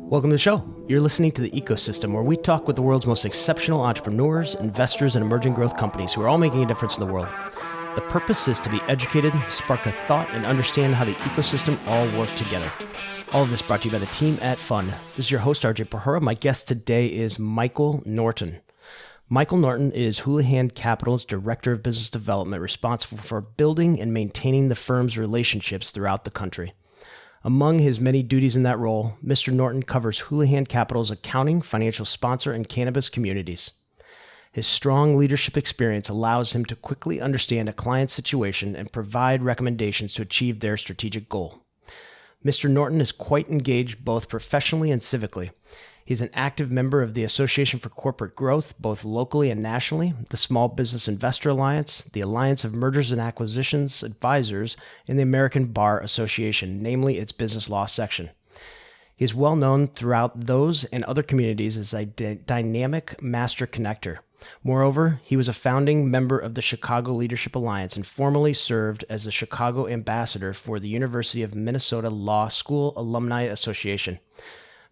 Welcome to the show. You're listening to The Ecosystem, where we talk with the world's most exceptional entrepreneurs, investors, and emerging growth companies who are all making a difference in the world. The purpose is to be educated, spark a thought, and understand how the ecosystem all work together. All of this brought to you by the team at Fund. This is your host, RJ Pahura. My guest today is Michael Norton. Michael Norton is Houlihan Capital's Director of Business Development, responsible for building and maintaining the firm's relationships throughout the country. Among his many duties in that role, Mr. Norton covers Houlihan Capital's accounting, financial sponsor, and cannabis communities. His strong leadership experience allows him to quickly understand a client's situation and provide recommendations to achieve their strategic goal. Mr. Norton is quite engaged both professionally and civically. He's an active member of the Association for Corporate Growth, both locally and nationally, the Small Business Investor Alliance, the Alliance of Mergers and Acquisitions Advisors, and the American Bar Association, namely its business law section. He is well known throughout those and other communities as a dynamic master connector. Moreover, he was a founding member of the Chicago Leadership Alliance and formerly served as the Chicago ambassador for the University of Minnesota Law School Alumni Association.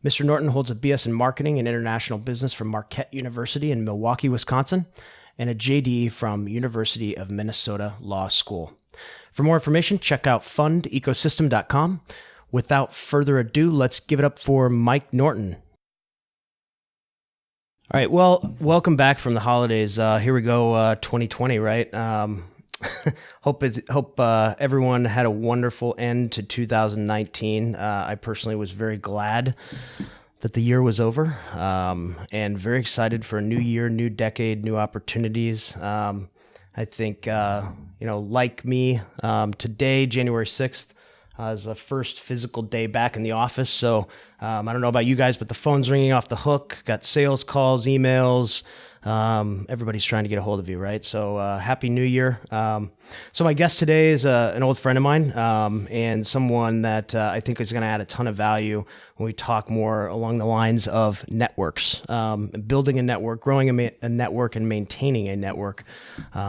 Mr. Norton holds a BS in Marketing and International Business from Marquette University in Milwaukee, Wisconsin, and a JD from University of Minnesota Law School. For more information, check out fundecosystem.com. Without further ado, let's give it up for Mike Norton. All right, well, welcome back from the holidays. Here we go, 2020, right? Hope everyone had a wonderful end to 2019. I personally was very glad that the year was over, and very excited for a new year, new decade, new opportunities. I think, like me, today, January 6th, is the first physical day back in the office. So I don't know about you guys, but the phone's ringing off the hook. Got sales calls, emails. Everybody's trying to get a hold of you, right? So Happy New Year. So my guest today is an old friend of mine, and someone that I think is going to add a ton of value when we talk more along the lines of networks, building a network, growing a network, and maintaining a network.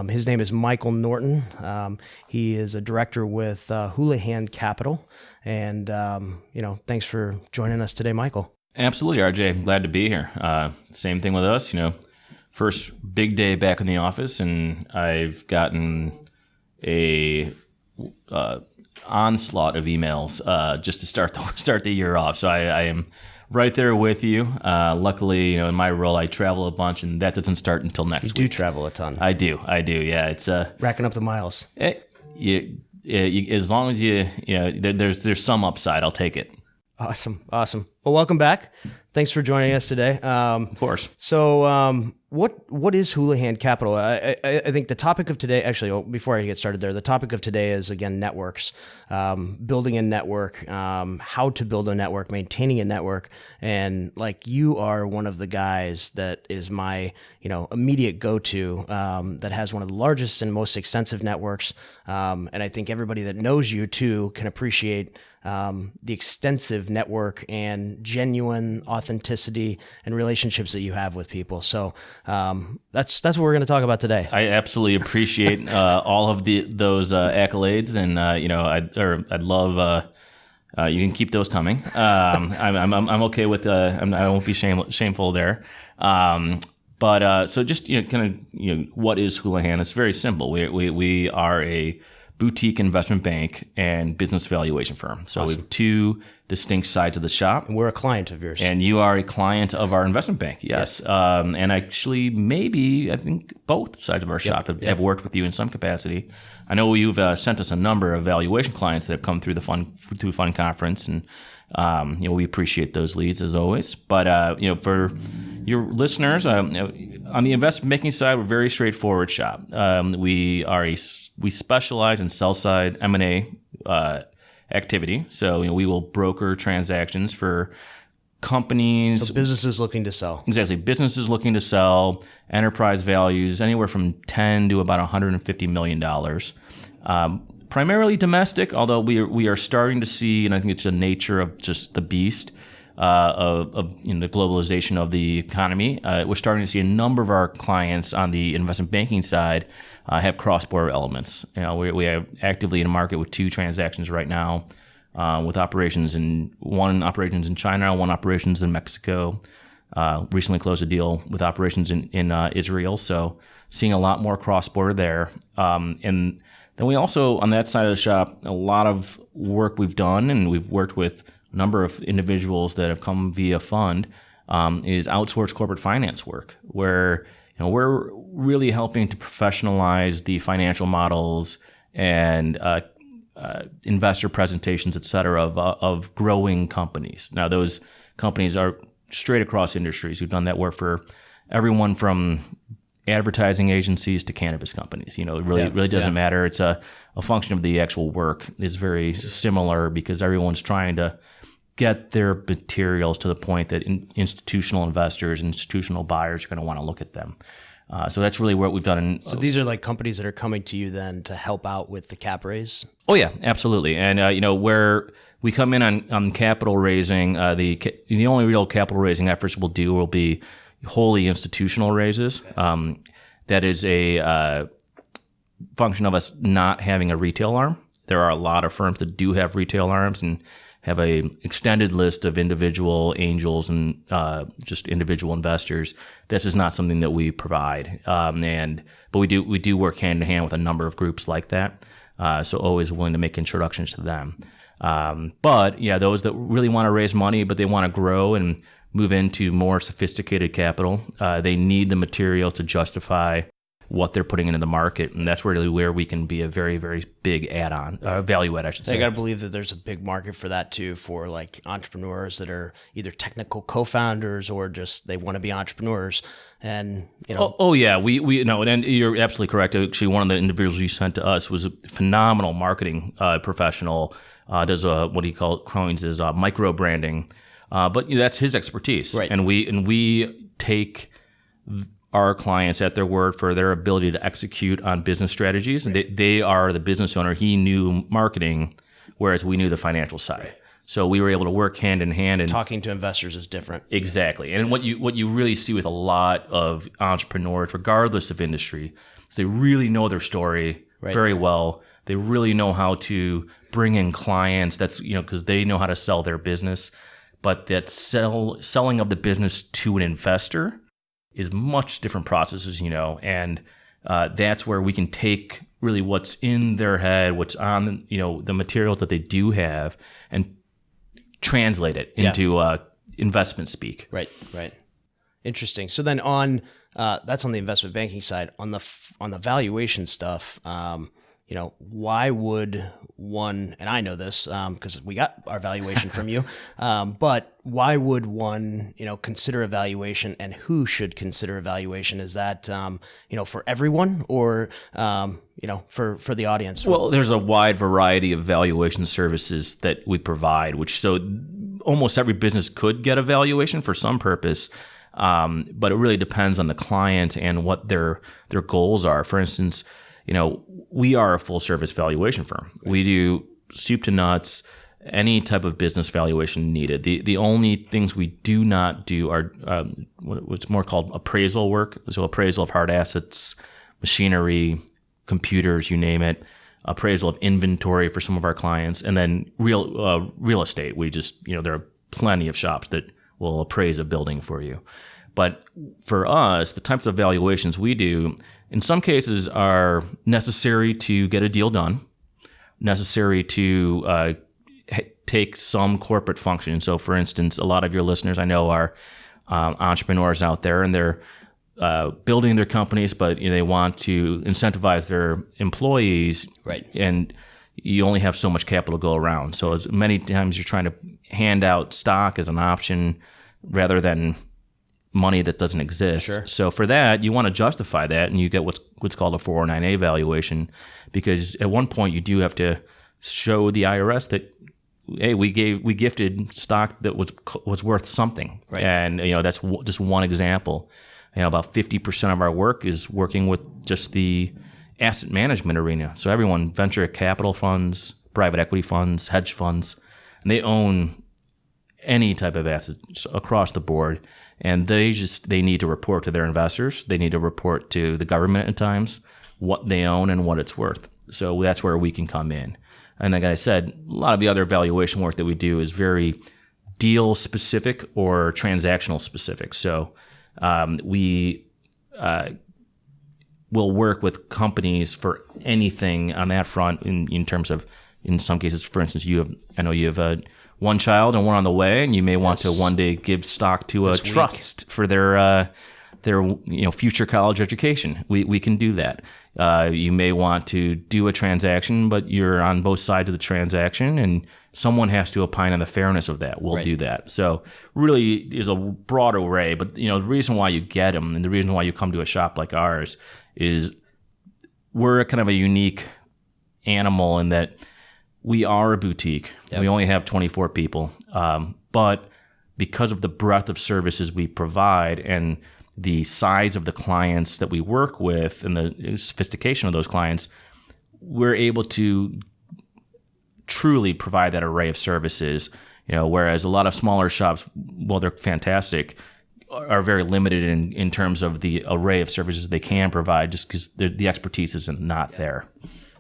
His name is Michael Norton. He is a director with Houlihan Capital, and thanks for joining us today, Michael. Absolutely, RJ. Glad to be here. Same thing with us, First big day back in the office, and I've gotten a onslaught of emails just to start the year off. So I am right there with you. Luckily, in my role, I travel a bunch, and that doesn't start until next week. You do travel a ton. I do. Yeah, it's racking up the miles. As long as there's some upside, I'll take it. Awesome. Well, welcome back. Thanks for joining us today. Of course. So, what is Houlihan Capital? I think the topic of today, actually, before I get started there, the topic of today is, again, networks, building a network, how to build a network, maintaining a network. And you are one of the guys that is my, immediate go-to, that has one of the largest and most extensive networks. And I think everybody that knows you too can appreciate the extensive network and genuine authenticity and relationships that you have with people. So that's what we're going to talk about today. I absolutely appreciate all of those accolades, and I'd love. You can keep those coming. I'm okay with. I won't be shameful there. But so just what is Houlihan? It's very simple. We are a boutique investment bank and business valuation firm. So awesome. We have two distinct sides of the shop. And we're a client of yours. And you are a client of our investment bank, yes. And actually, I think both sides of our shop have worked with you in some capacity. I know you've sent us a number of valuation clients that have come through the Fund Conference, and we appreciate those leads as always. But for your listeners, on the investment banking side, we're a very straightforward shop. We specialize in sell-side M&A activity. So we will broker transactions for companies. So businesses looking to sell. Exactly. Businesses looking to sell, enterprise values, anywhere from $10 to about $150 million. Primarily domestic, although we are starting to see, and I think it's the nature of just the beast, of the globalization of the economy. We're starting to see a number of our clients on the investment banking side have cross-border elements. We are actively in the market with 2 transactions right now with operations in China, one operations in Mexico. Recently closed a deal with operations in Israel. So seeing a lot more cross-border there. And then we also, on that side of the shop, a lot of work we've done, and we've worked with a number of individuals that have come via fund, is outsourced corporate finance work, where we're really helping to professionalize the financial models and investor presentations, et cetera, of growing companies. Now, those companies are straight across industries. We've done that work for everyone from advertising agencies to cannabis companies. It really doesn't matter. It's a function of the actual work is very similar because everyone's trying to get their materials to the point that institutional investors, institutional buyers are going to want to look at them. So that's really what we've done. So these are like companies that are coming to you then to help out with the cap raise? Oh, yeah, absolutely. And, where we come in on capital raising, the only real capital raising efforts we'll do will be wholly institutional raises. That is a function of us not having a retail arm. There are a lot of firms that do have retail arms and have a extended list of individual angels and just individual investors. This is not something that we provide, but we do work hand in hand with a number of groups like that. So always willing to make introductions to them. But yeah, those that really want to raise money, but they want to grow and move into more sophisticated capital, they need the materials to justify what they're putting into the market, and that's really where we can be a very, very big add-on, value add, I should say. I got to believe that there's a big market for that too, for like entrepreneurs that are either technical co-founders or just they want to be entrepreneurs. And oh yeah, we know, and you're absolutely correct. Actually, one of the individuals you sent to us was a phenomenal marketing professional. Does what he coins as micro branding, but that's his expertise, right? And we take our clients at their word for their ability to execute on business strategies. And they are the business owner. He knew marketing, whereas we knew the financial side. Right. So we were able to work hand in hand. And talking to investors is different. Exactly. And what you really see with a lot of entrepreneurs, regardless of industry, is they really know their story very well. They really know how to bring in clients. That's, because they know how to sell their business. But that selling of the business to an investor is much different processes, and that's where we can take really what's in their head, what's on, the materials that they do have, and translate it into investment speak. Right. Interesting. So then on that's on the investment banking side. On the valuation stuff, why would one, and I know this because we got our valuation from you, but why would one, consider a valuation, and who should consider a valuation? Is that, for everyone or, for the audience? Well, there's a wide variety of valuation services that we provide, so almost every business could get a valuation for some purpose. But it really depends on the client and what their goals are. For instance, we are a full service valuation firm. Right. We do soup to nuts, any type of business valuation needed. The only things we do not do are what's more called appraisal work. So appraisal of hard assets, machinery, computers, you name it. Appraisal of inventory for some of our clients, and then real estate. We just, there are plenty of shops that will appraise a building for you. But for us, the types of valuations we do, in some cases, are necessary to get a deal done, necessary to take some corporate function. So, for instance, a lot of your listeners I know are entrepreneurs out there, and they're building their companies, but they want to incentivize their employees, right? And you only have so much capital to go around. So as many times you're trying to hand out stock as an option rather than money that doesn't exist. Sure. So for that, you want to justify that, and you get what's called a 409A valuation, because at one point you do have to show the IRS that, hey, we gifted stock that was worth something, right? And that's just one example. About 50% of our work is working with just the asset management arena. So everyone, venture capital funds, private equity funds, hedge funds, and they own any type of assets across the board. And they need to report to their investors. They need to report to the government at times what they own and what it's worth. So that's where we can come in. And like I said, a lot of the other valuation work that we do is very deal specific or transactional specific. So we will work with companies for anything on that front in terms of, in some cases, for instance, I know you have one child and one on the way, and you may want to one day give stock to a trust for their future college education. We can do that. You may want to do a transaction, but you're on both sides of the transaction, and someone has to opine on the fairness of that. We'll do that. So really is a broad array, but the reason why you get them and the reason why you come to a shop like ours is we're kind of a unique animal in that we are a boutique. Yep. We only have 24 people, but because of the breadth of services we provide and the size of the clients that we work with and the sophistication of those clients, we're able to truly provide that array of services. Whereas a lot of smaller shops, while they're fantastic, are very limited in terms of the array of services they can provide, just because the expertise is not there.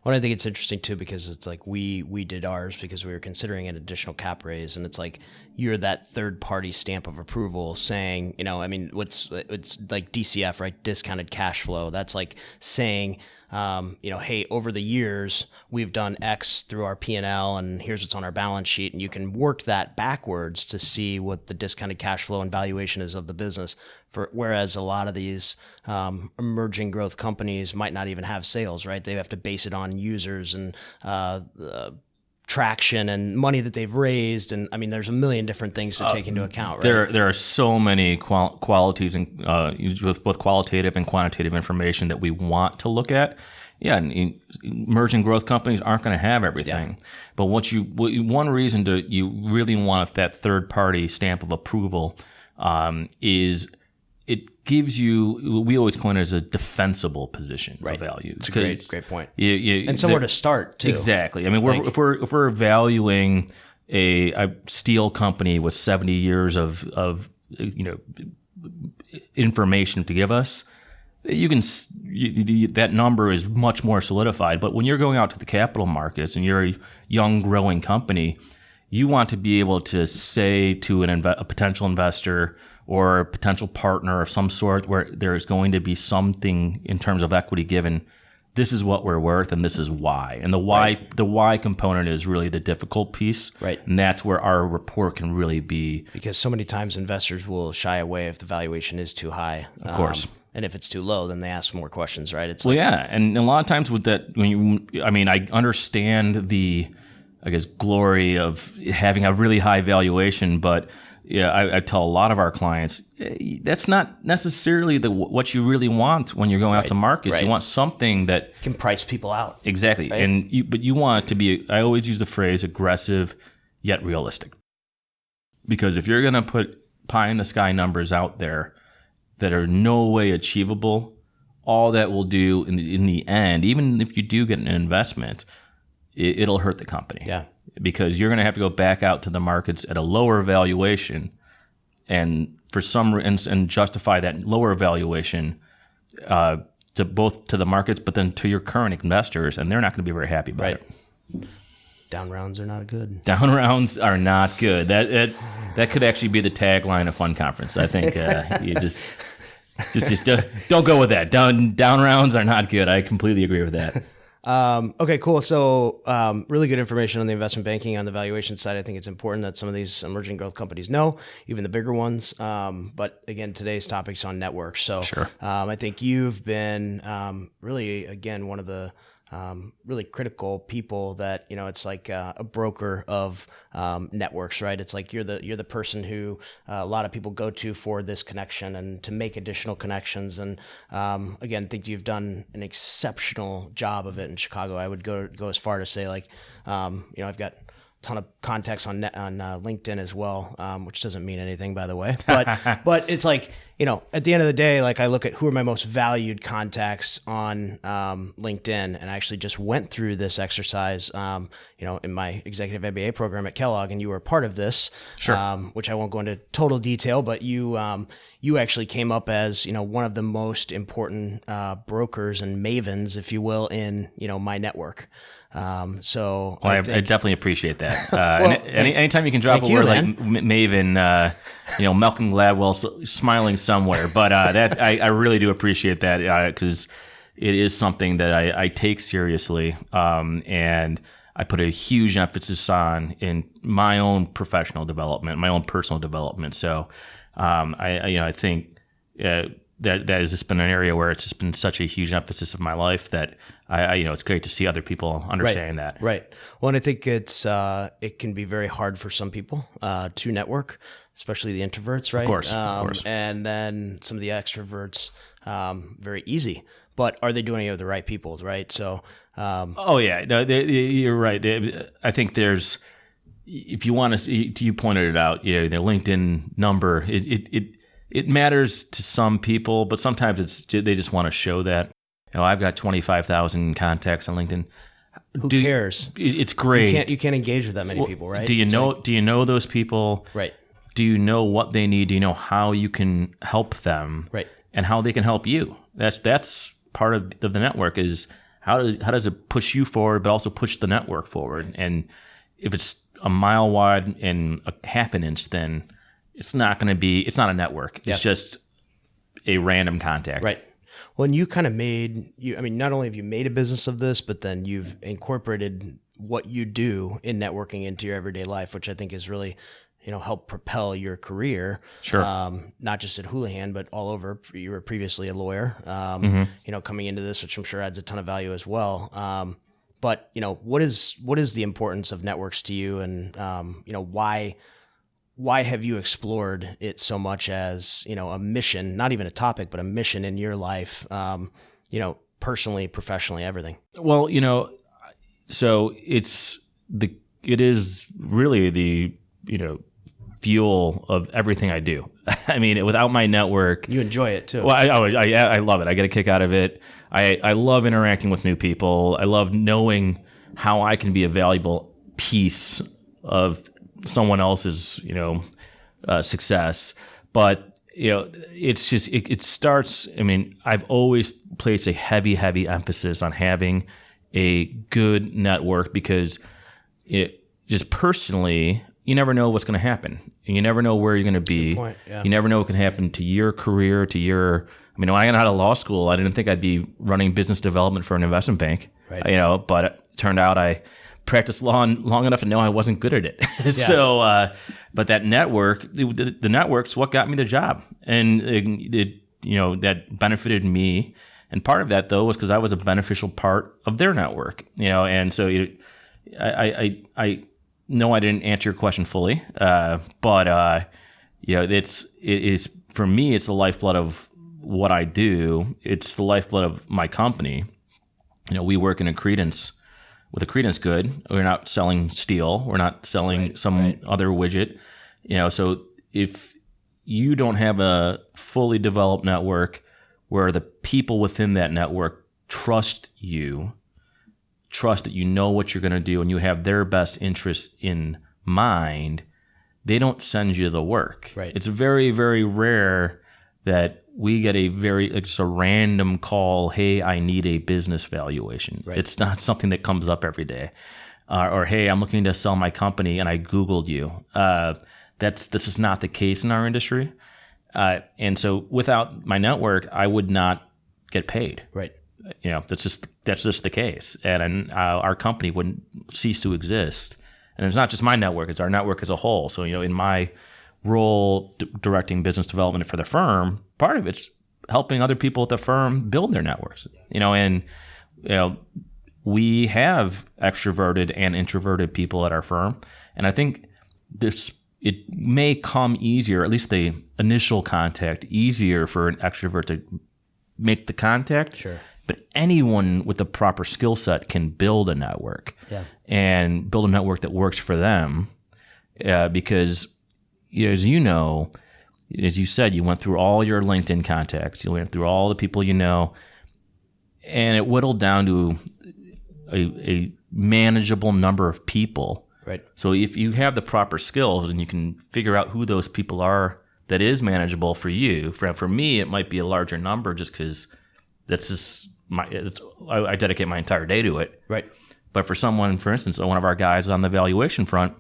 Well, I think it's interesting too, because it's like we did ours because we were considering an additional cap raise, and it's like you're that third party stamp of approval saying, it's like DCF, right? Discounted cash flow. That's like saying, hey, over the years we've done X through our P&L, and here's what's on our balance sheet, and you can work that backwards to see what the discounted cash flow and valuation is of the business. Whereas a lot of these emerging growth companies might not even have sales, right? They have to base it on users and traction and money that they've raised, and there's a million different things to take into account, right? There are so many qualities and both qualitative and quantitative information that we want to look at. Yeah, and emerging growth companies aren't going to have everything, but one reason you really want that third party stamp of approval is it gives you, we always coin it as a defensible position of value. It's a great point. And somewhere to start too. Exactly. If we're valuing a steel company with 70 years of information to give us, that number is much more solidified. But when you're going out to the capital markets and you're a young growing company, you want to be able to say to a potential investor or a potential partner of some sort where there's going to be something in terms of equity given, this is what we're worth and this is why. And the why component is really the difficult piece. Right. And that's where our report can really be. Because so many times investors will shy away if the valuation is too high. Of course. And if it's too low, then they ask more questions, right? It's and a lot of times with that, I understand the, glory of having a really high valuation, but I tell a lot of our clients, that's not necessarily what you really want when you're going out to markets. Right. You want something that can price people out. Exactly. Right? But you want it to be, I always use the phrase aggressive yet realistic. Because if you're going to put pie in the sky numbers out there that are no way achievable, all that will do in the end, even if you do get an investment, it'll hurt the company. Yeah. Because you're going to have to go back out to the markets at a lower valuation, and and justify that lower valuation to both to the markets, but then to your current investors, and they're not going to be very happy about it. Down rounds are not good. Down rounds are not good. That could actually be the tagline of Fund Conference. I think you just don't go with that. Down rounds are not good. I completely agree with that. Okay, cool. So really good information on the investment banking on the valuation side. I think it's important that some of these emerging growth companies know, even the bigger ones. But again, today's topic's on networks. So sure. I think you've been really, again, one of the really critical people that, it's like a broker of networks, right? It's like you're the person who a lot of people go to for this connection and to make additional connections. And again, I think you've done an exceptional job of it in Chicago. I would go as far to say, like, I've got a ton of contacts on LinkedIn as well, which doesn't mean anything, by the way. But it's like, at the end of the day, like I look at who are my most valued contacts on LinkedIn, and I actually just went through this exercise, in my executive MBA program at Kellogg, and you were a part of this, sure. Which I won't go into total detail, but you actually came up as one of the most important brokers and mavens, if you will, in my network. So well, I definitely appreciate that. Anytime you can drop a word like Maven, Malcolm Gladwell smiling somewhere, but that I really do appreciate that because it is something that I take seriously, and I put a huge emphasis on in my own professional development, my own personal development. So I think that has just been an area where it's just been such a huge emphasis of my life that it's great to see other people understanding that. Right. Well, and I think it can be very hard for some people to network, especially the introverts, right? Of course. And then some of the extroverts, very easy. But are they doing it with the right people, right? So. Oh yeah, no, you're right. I think there's, if you want to, you pointed it out. The LinkedIn number, it matters to some people, but sometimes they just want to show that. I've got 25,000 contacts on LinkedIn. Who cares? It's great. You can't engage with that many people, right? Do you know those people? Right. Do you know what they need? Do you know how you can help them? Right. And how they can help you? That's part of the network is. How does it push you forward, but also push the network forward? And if it's a mile wide and a half an inch thin, it's not a network. It's just a random contact. Right. Well, and you kind of not only have you made a business of this, but then you've incorporated what you do in networking into your everyday life, which I think is really, help propel your career. Sure. Not just at Houlihan, but all over. You were previously a lawyer, coming into this, which I'm sure adds a ton of value as well. But what is the importance of networks to you, and why have you explored it so much as a mission, not even a topic, but a mission in your life, personally, professionally, everything? Well, so it is really the fuel of everything I do. I mean, without my network, you enjoy it too. Well, I love it. I get a kick out of it. I love interacting with new people. I love knowing how I can be a valuable piece of someone else's, success. But it's just it starts. I mean, I've always placed a heavy emphasis on having a good network because just personally, you never know what's going to happen. And you never know where you're going to be. Good point, yeah. You never know what can happen to your career, when I got out of law school, I didn't think I'd be running business development for an investment bank. Right. But it turned out I practiced law long enough to know I wasn't good at it. Yeah. So, but that network, the network's what got me the job. And that benefited me. And part of that, though, was because I was a beneficial part of their network. And so I know I didn't answer your question fully, but it is for me. It's the lifeblood of what I do. It's the lifeblood of my company. We work in with a credence good. We're not selling steel. We're not selling other widget. So if you don't have a fully developed network where the people within that network trust that you know what you're going to do and you have their best interests in mind, they don't send you the work. Right. It's very, very rare that we get just a random call, hey, I need a business valuation. Right. It's not something that comes up every day. Or, hey, I'm looking to sell my company and I Googled you. This is not the case in our industry. And so without my network, I would not get paid. Right. That's just the case, and our company wouldn't cease to exist. And it's not just my network; it's our network as a whole. So, in my role directing business development for the firm, part of it's helping other people at the firm build their networks. We have extroverted and introverted people at our firm, and I think it may come easier, at least the initial contact, easier for an extrovert to make the contact. Sure. But anyone with the proper skill set can build a network and build a network that works for them. Because, as you said, you went through all your LinkedIn contacts. You went through all the people you know. And it whittled down to a manageable number of people. Right. So if you have the proper skills and you can figure out who those people are that is manageable for you, for me, it might be a larger number just because that's just I dedicate my entire day to it. Right. But for someone, for instance, one of our guys on the valuation front,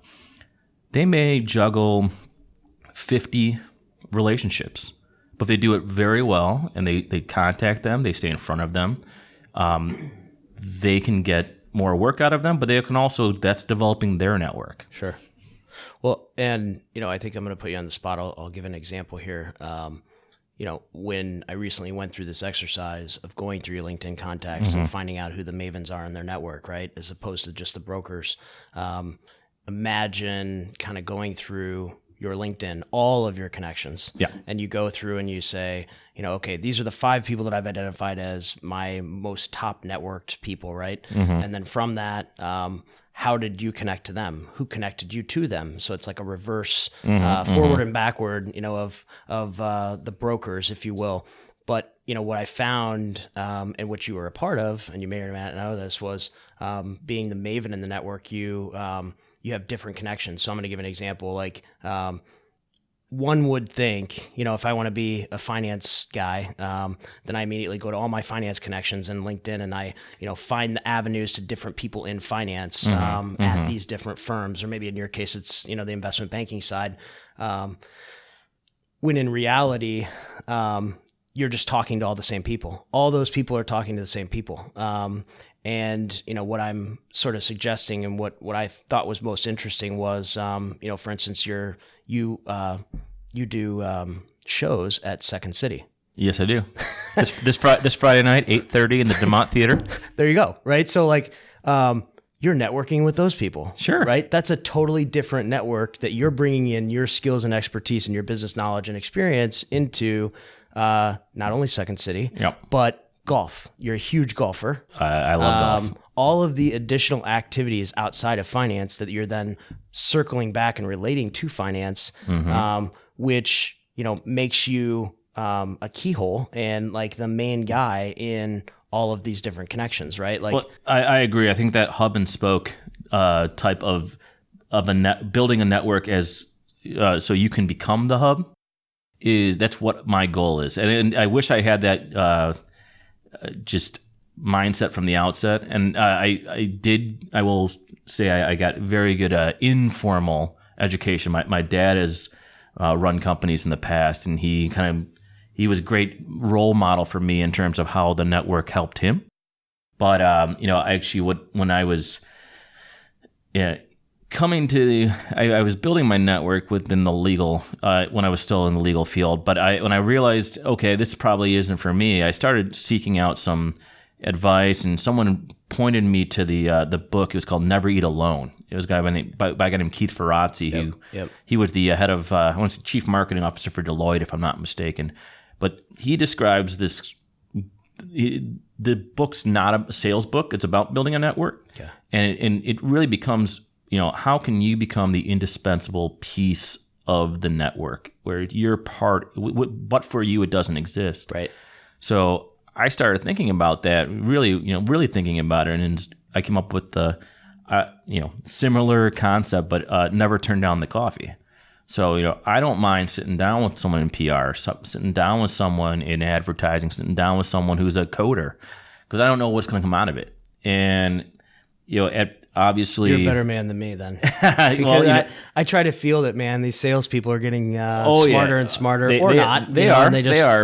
they may juggle 50 relationships, but they do it very well, and they contact them, they stay in front of them. They can get more work out of them, but they can also, that's developing their network. Sure. Well, and, I think I'm going to put you on the spot. I'll give an example here. When I recently went through this exercise of going through your LinkedIn contacts and finding out who the mavens are in their network, right, as opposed to just the brokers, imagine kind of going through your LinkedIn, all of your connections. Yeah. And you go through and you say, okay, these are the 5 people that I've identified as my most top networked people, right? And then from that, how did you connect to them? Who connected you to them? So it's like a reverse, forward and backward, of the brokers, if you will. But what I found, and what you were a part of, and you may or may not know this, was being the maven in the network. You have different connections. So I'm going to give an example. Like one would think, if I want to be a finance guy, then I immediately go to all my finance connections in LinkedIn, and I, find the avenues to different people in finance at these different firms, or maybe in your case, it's, the investment banking side. When in reality, you're just talking to all the same people. All those people are talking to the same people. And, what I'm sort of suggesting, and what I thought was most interesting was, for instance, you do shows at Second City. Yes, I do. this Friday night, 8:30 in the DeMont Theater. There you go. Right. So you're networking with those people. Sure. Right. That's a totally different network that you're bringing in your skills and expertise and your business knowledge and experience into, not only Second City, but golf. You're a huge golfer. I love golf. All of the additional activities outside of finance that you're then circling back and relating to finance, which, makes you a keyhole and like the main guy in all of these different connections, right? Like, well, I agree. I think that hub and spoke type of building a network as so you can become the hub that's what my goal is. And I wish I had that just mindset from the outset. And I will say I got very good informal education. My dad has run companies in the past, and he was a great role model for me in terms of how the network helped him. But when I was I was building my network within the legal when I was still in the legal field. But when I realized, okay, this probably isn't for me, I started seeking out some advice, and someone pointed me to the book. It was called Never Eat Alone. It was a guy by a guy named Keith Ferrazzi, he was the head of I want to say chief marketing officer for Deloitte, if I'm not mistaken. But he describes this. The book's not a sales book; it's about building a network, and it really becomes, how can you become the indispensable piece of the network where you're part, but for you it doesn't exist, right? So I started thinking about that, really thinking about it, and I came up with the, similar concept, but never turn down the coffee. So, I don't mind sitting down with someone in PR, sitting down with someone in advertising, sitting down with someone who's a coder, because I don't know what's going to come out of it. And, obviously, you're a better man than me then. Because I try to feel that, man, these salespeople are getting smarter and smarter, not. They are.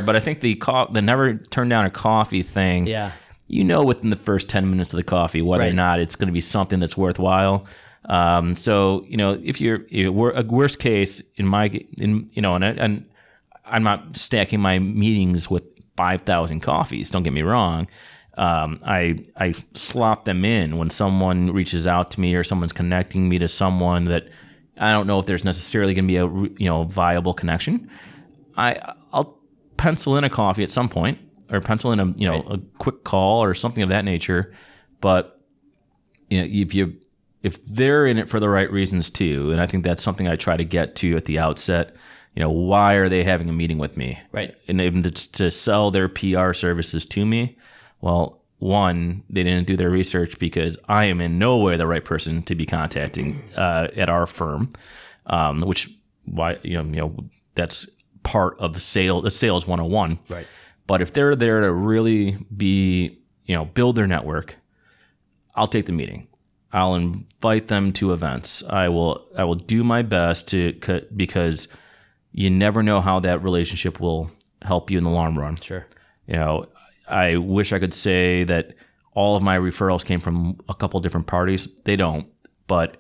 But I think the never turn down a coffee thing. Yeah. Within the first 10 minutes of the coffee, whether or not it's going to be something that's worthwhile. So if you're a worst case and I'm not stacking my meetings with 5,000 coffees. Don't get me wrong. I slot them in when someone reaches out to me or someone's connecting me to someone that I don't know if there's necessarily going to be a viable connection. I'll pencil in a coffee at some point, or pencil in a quick call or something of that nature. But if they're in it for the right reasons too, and I think that's something I try to get to at the outset. Why are they having a meeting with me? Right. And even to sell their PR services to me. Well, one, they didn't do their research because I am in no way the right person to be contacting at our firm, that's part of sales 101. Right. But if they're there to really be, build their network, I'll take the meeting. I'll invite them to events. I will do my best because you never know how that relationship will help you in the long run. Sure. I wish I could say that all of my referrals came from a couple different parties. They don't, but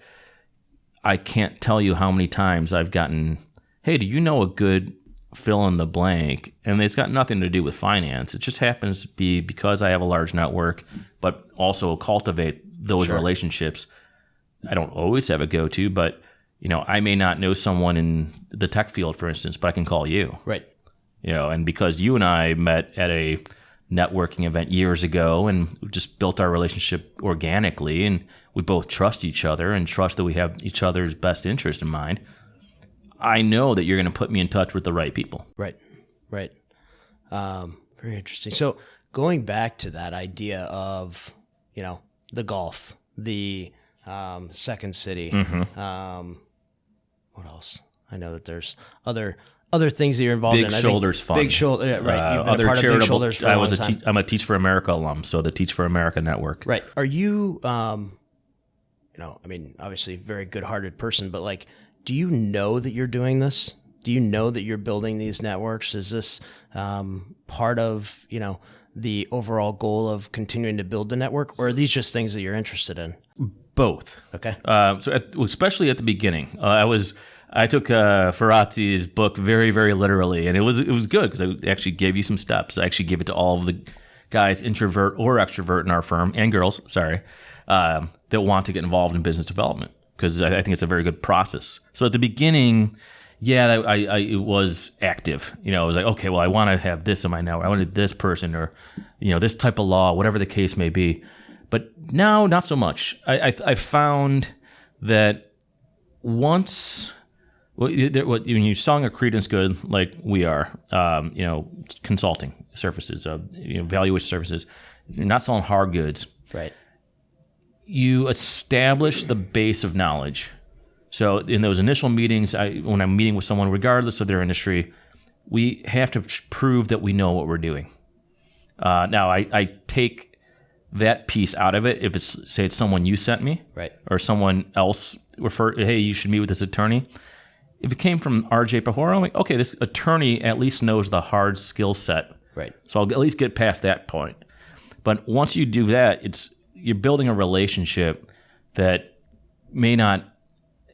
I can't tell you how many times I've gotten, hey, do you know a good fill in the blank? And it's got nothing to do with finance. It just happens to be because I have a large network, but also cultivate those relationships. I don't always have a go-to, but I may not know someone in the tech field, for instance, but I can call you. Right. And because you and I met at a networking event years ago and just built our relationship organically, and we both trust each other and trust that we have each other's best interest in mind, I know that you're going to put me in touch with the right people. Right. Very interesting. So going back to that idea of, the golf, the Second City, what else? I know that there's other things that you're involved in. Big Shoulders Fund. Big Shoulder, right. You've been other a part charitable. Of Big Shoulders for a long time. I'm a Teach for America alum, so the Teach for America network. Right. Are you, obviously very good-hearted person, but do you know that you're doing this? Do you know that you're building these networks? Is this part of, the overall goal of continuing to build the network, or are these just things that you're interested in? Both. Okay. Especially at the beginning, I took Ferrazzi's book very, very literally, and it was good because I actually gave you some steps. I actually gave it to all of the guys, introvert or extrovert in our firm, and girls, that want to get involved in business development, because I think it's a very good process. So at the beginning, it was active. I was like, okay, well, I want to have this in my network. I wanted this person, or this type of law, whatever the case may be. But now, not so much. I found that once, when you sung a credence good, like we are, consulting services, valuation services, you're not selling hard goods. Right. You establish the base of knowledge. So in those initial meetings, when I'm meeting with someone, regardless of their industry, we have to prove that we know what we're doing. Now, I take that piece out of it if it's someone you sent me, right, or someone else referred, hey, you should meet with this attorney. If it came from RJ Pahora, I'm like, okay, this attorney at least knows the hard skill set. Right. So I'll at least get past that point. But once you do that, you're building a relationship that may not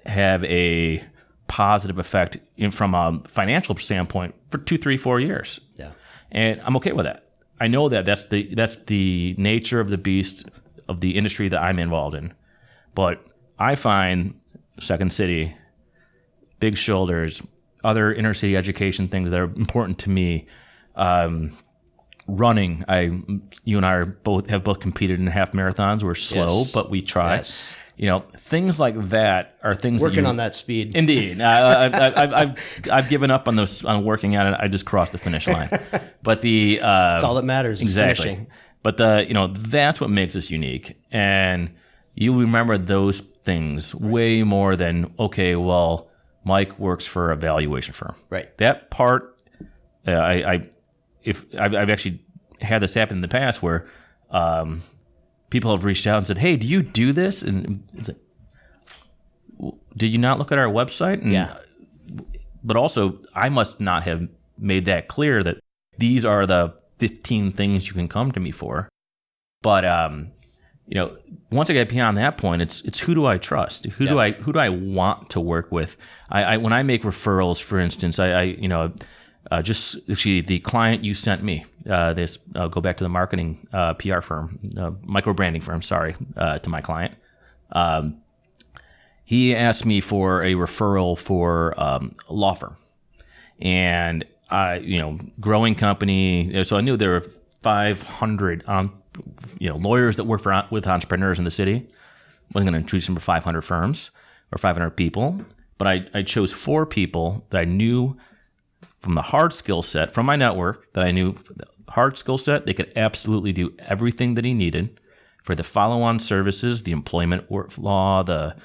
have a positive effect from a financial standpoint for 2, 3, 4 years. Yeah. And I'm okay with that. I know that that's the nature of the beast of the industry that I'm involved in. But I find Second City, Big Shoulders, other inner city education things that are important to me. Running, you and I have both competed in half marathons. We're slow, but we try. Yes. Things like that are things working on that speed. Indeed, I've given up on those on working at it. I just crossed the finish line. But that's all that matters. Exactly. Finishing. But that's what makes us unique, and you remember those things way more than, okay, well, Mike works for a valuation firm. Right. That part, I've actually had this happen in the past where people have reached out and said, hey, do you do this? And it's like, did you not look at our website? And, yeah. But also, I must not have made that clear that these are the 15 things you can come to me for. But once I get beyond that point, it's who do I trust? Who do I want to work with? When I make referrals, for instance, just actually the client you sent me, go back to the marketing PR firm, micro branding firm, to my client. He asked me for a referral for a law firm, and growing company. So I knew there were 500 lawyers that work with entrepreneurs in the city. Wasn't going to introduce them to 500 firms or 500 people, but I chose 4 people that I knew from the hard skill set, from my network, that I knew the hard skill set, they could absolutely do everything that he needed for the follow-on services, the employment law, the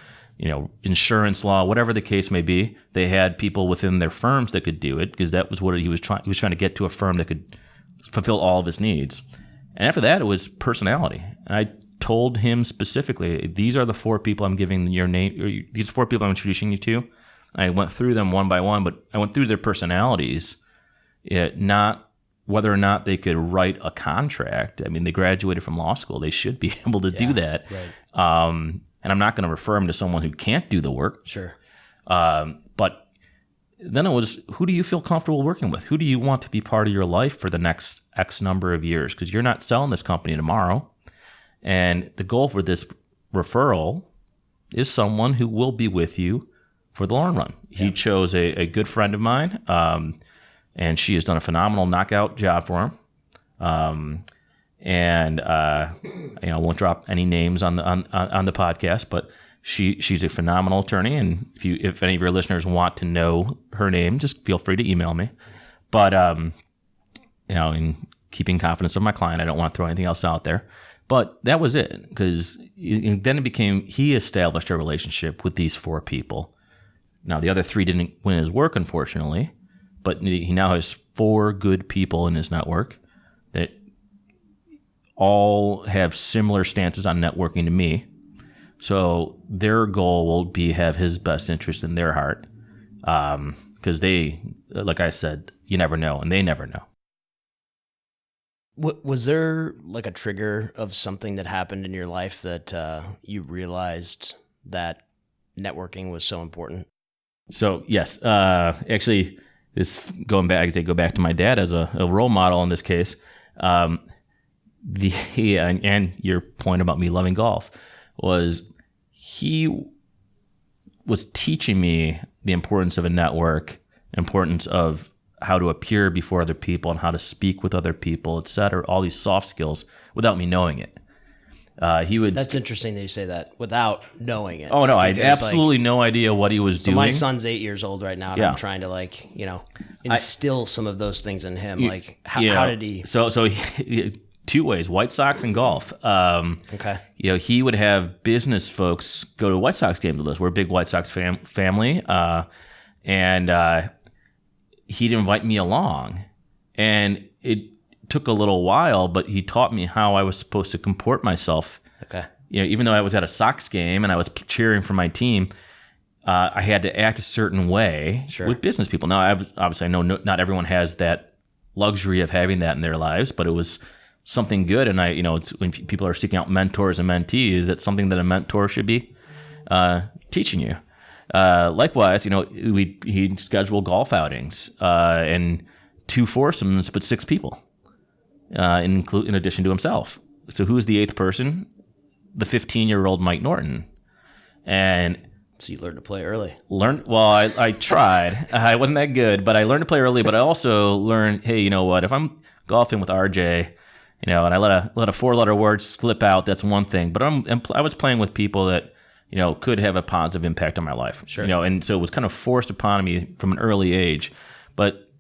insurance law, whatever the case may be. They had people within their firms that could do it, because that was what he was trying to get to, a firm that could fulfill all of his needs. And after that, it was personality. And I told him specifically, these are the 4 people I'm giving your name, or these 4 people I'm introducing you to. I went through them one by one, but I went through their personalities, not whether or not they could write a contract. I mean, they graduated from law school. They should be able to do that. Right. And I'm not going to refer them to someone who can't do the work. Sure. But then it was, who do you feel comfortable working with? Who do you want to be part of your life for the next X number of years? Because you're not selling this company tomorrow. And the goal for this referral is someone who will be with you for the long run. Yeah. He chose a good friend of mine, and she has done a phenomenal knockout job for him. I won't drop any names on the podcast, but she's a phenomenal attorney. And if any of your listeners want to know her name, just feel free to email me. But in keeping confidence of my client, I don't want to throw anything else out there. But that was it, because then it became, he established a relationship with these 4 people. Now, the other 3 didn't win his work, unfortunately, but he now has 4 good people in his network that all have similar stances on networking to me. So their goal will be have his best interest in their heart, because they, like I said, you never know, and they never know. Was there like a trigger of something that happened in your life that you realized that networking was so important? So yes, actually, this go back to my dad as a role model in this case. And your point about me loving golf was, he was teaching me the importance of a network, importance of how to appear before other people and how to speak with other people, et cetera, all these soft skills without me knowing it. That's interesting that you say that, without knowing it. Oh, no, I had absolutely no idea what he was doing. So my son's 8 years old right now, and I'm trying to instill some of those things in him. How did he? So he, 2 ways: White Sox and golf. Okay. He would have business folks go to White Sox games with us. We're a big White Sox family, and he'd invite me along, and it took a little while, but he taught me how I was supposed to comport myself. Okay. Even though I was at a Sox game and I was cheering for my team, I had to act a certain way with business people. Now, obviously, I know not everyone has that luxury of having that in their lives, but it was something good. And it's when people are seeking out mentors and mentees, it's something that a mentor should be teaching you. Likewise, he'd schedule golf outings and 2 foursomes, but 6 people, in addition to himself. So who's the 8th person? The 15-year-old Mike Norton. And so you learned to play early. I tried. I wasn't that good, but I learned to play early. But I also learned, hey, you know what? If I'm golfing with RJ, and I let a 4-letter word slip out, that's one thing. But I was playing with people that could have a positive impact on my life. Sure. And so it was kind of forced upon me from an early age. But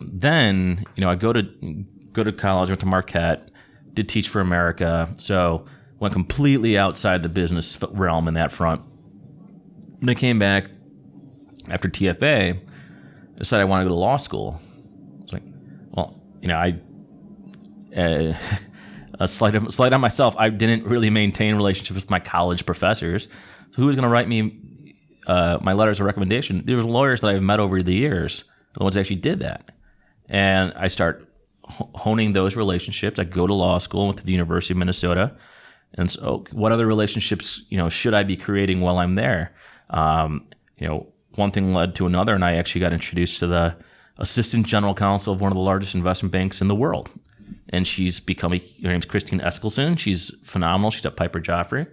then, I go to college, went to Marquette, did Teach for America, so went completely outside the business realm in that front. When I came back after TFA, I decided I wanted to go to law school. I was like, well, a slight on myself, I didn't really maintain relationships with my college professors. So who was going to write me my letters of recommendation? There were lawyers that I've met over the years, the ones that actually did that. And I start honing those relationships. I go to law school, went to the University of Minnesota. And so what other relationships, should I be creating while I'm there? One thing led to another, and I actually got introduced to the assistant general counsel of one of the largest investment banks in the world. And her name's Christine Eskelson. She's phenomenal. She's at Piper Jaffray.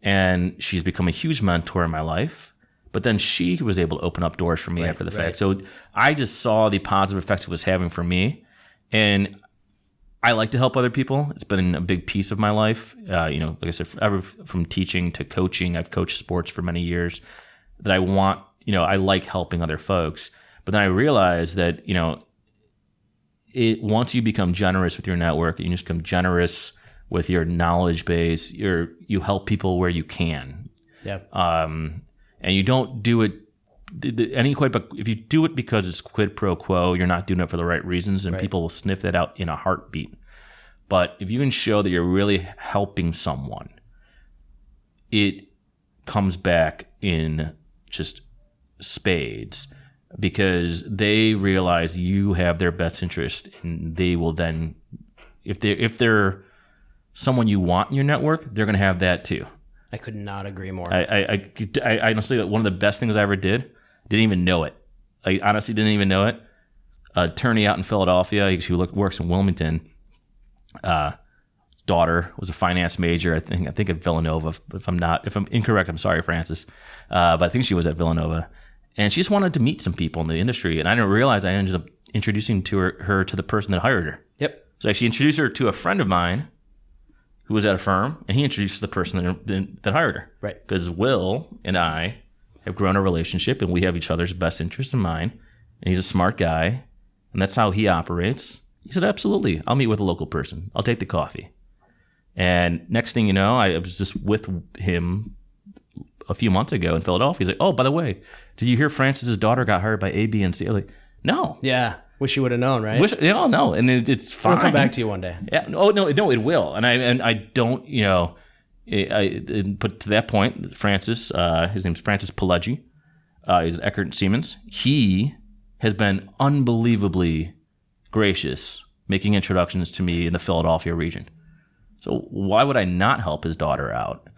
And she's become a huge mentor in my life. But then she was able to open up doors for me after the fact. So I just saw the positive effects it was having for me. And I like to help other people. It's been a big piece of my life. Like I said, from teaching to coaching, I've coached sports for many years. That I want, I like helping other folks. But then I realized that, once you become generous with your network, you just become generous with your knowledge base. You help people where you can. Yeah. And you don't do it but if you do it because it's quid pro quo, you're not doing it for the right reasons, and people will sniff that out in a heartbeat. But if you can show that you're really helping someone, it comes back in just spades, because they realize you have their best interest, and they will then, if they're someone you want in your network, they're going to have that too. I could not agree more. I honestly, one of the best things I ever didn't even know it. I honestly didn't even know it. Attorney out in Philadelphia, who works in Wilmington. Daughter was a finance major. I think at Villanova. If I'm incorrect, I'm sorry, Francis. But I think she was at Villanova, and she just wanted to meet some people in the industry. And I didn't realize I ended up introducing her to the person that hired her. Yep. So she introduced her to a friend of mine who was at a firm, and he introduced the person that hired her. Right. Because Will and I have grown a relationship, and we have each other's best interests in mind. And he's a smart guy, and that's how he operates. He said, absolutely, I'll meet with a local person. I'll take the coffee. And next thing you know, I was just with him a few months ago in Philadelphia. He's like, oh, by the way, did you hear Francis's daughter got hired by A, B, and C? I'm like, no. Yeah. Wish you would have known, right? No. And it's fine. It'll come back to you one day. Yeah. Oh, no, it will. And I don't, but to that point, Francis, his name's Francis Pileggi. He's at Eckert & Siemens. He has been unbelievably gracious making introductions to me in the Philadelphia region. So why would I not help his daughter out?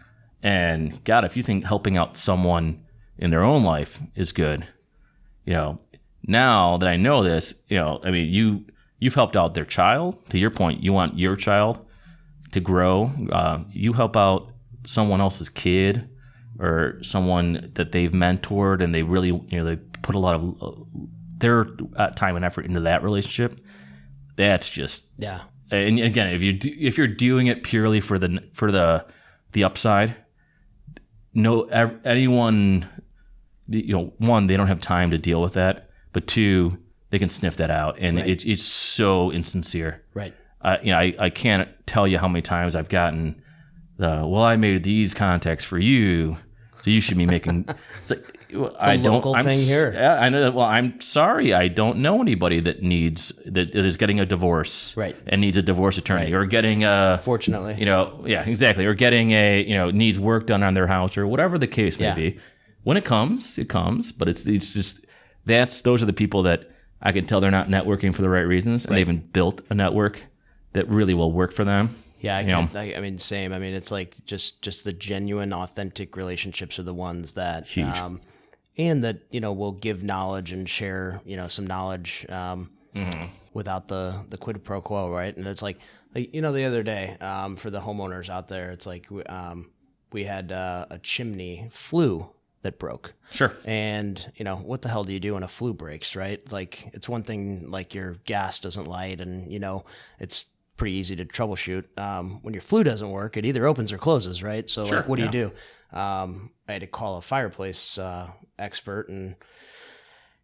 And God, if you think helping out someone in their own life is good, now that I know this, you've helped out their child. To your point, you want your child to grow. You help out someone else's kid or someone that they've mentored, and they really, they put a lot of their time and effort into that relationship. That's just And again, if you're doing it purely for the upside, anyone, one, they don't have time to deal with that, but two, they can sniff that out, and it's so insincere. Right. I can't tell you how many times I've gotten I made these contacts for you, so you should be making. It's like, local thing here. Yeah, I know. Well, I'm sorry, I don't know anybody that is getting a divorce, right, and needs a divorce attorney, or getting fortunately, yeah, exactly, or getting needs work done on their house, or whatever the case may be. When it comes, but it's just those are the people that I can tell they're not networking for the right reasons, and they haven't built a network that really will work for them. Yeah, same. I mean, it's like just the genuine, authentic relationships are the ones that huge, and that will give knowledge and share some knowledge without the quid pro quo, right? And it's like the other day for the homeowners out there, it's like we had a chimney flue that broke. Sure. And what the hell do you do when a flue breaks, right? Like, it's one thing like your gas doesn't light, and it's pretty easy to troubleshoot. When your flue doesn't work, it either opens or closes, right? So sure, like, what do you do? I had to call a fireplace expert, and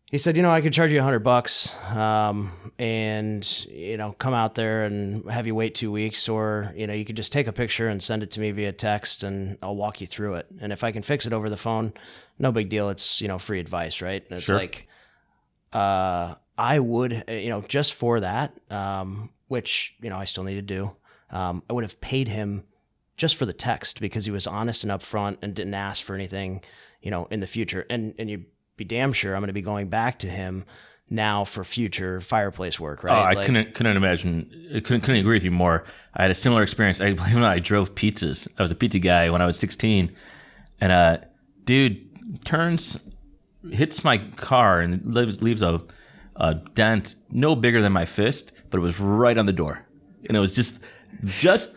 he said, I could charge you $100 and come out there and have you wait 2 weeks, or you could just take a picture and send it to me via text, and I'll walk you through it. And if I can fix it over the phone, no big deal. It's free advice, right? And it's like I would just for that, which I still need to do. I would have paid him just for the text, because he was honest and upfront and didn't ask for anything in the future. And you be damn sure I'm going to be going back to him now for future fireplace work, right? Oh, I couldn't imagine. I couldn't agree with you more. I had a similar experience. I believe when I drove pizzas. I was a pizza guy when I was 16, and dude hits my car and leaves a dent no bigger than my fist, but it was right on the door, and it was just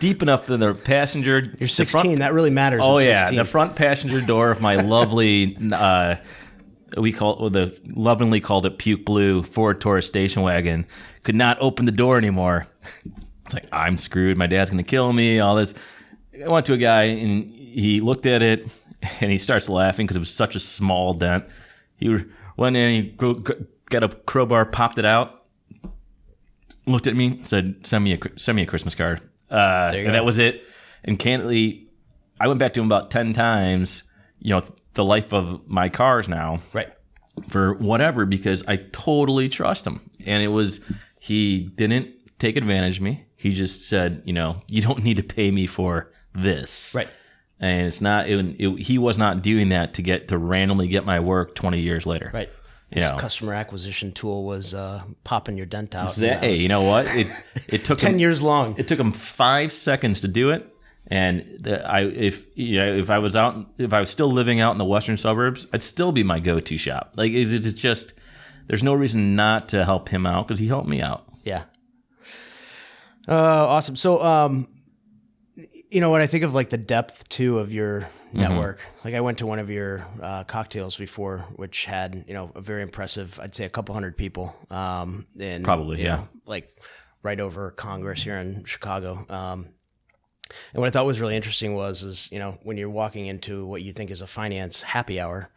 deep enough that the passenger. You're 16. That really matters. Oh yeah, 16. The front passenger door of my lovely. Lovingly called it puke blue Ford Taurus station wagon could not open the door anymore. It's like, I'm screwed. My dad's going to kill me. All this. I went to a guy, and he looked at it, and he starts laughing because it was such a small dent. He went in, he got a crowbar, popped it out, looked at me, said, send me a Christmas card. And that was it. And candidly, I went back to him about 10 times, the life of my cars now, right, for whatever, because I totally trust him. And he didn't take advantage of me. He just said, you don't need to pay me for this. Right. And it's not. He was not doing that to randomly get my work 20 years later. Right. This customer acquisition tool was popping your dent out. Hey, you know what? It took 10 years long. It took him 5 seconds to do it. And if I was still living out in the western suburbs, I'd still be my go-to shop. Like it's just, there's no reason not to help him out because he helped me out. Yeah. Awesome. So, when I think of like the depth too of your network, like I went to one of your cocktails before, which had, a very impressive, I'd say a couple hundred people. And probably, yeah. Like right over Congress here in Chicago. And what I thought was really interesting was when you're walking into what you think is a finance happy hour,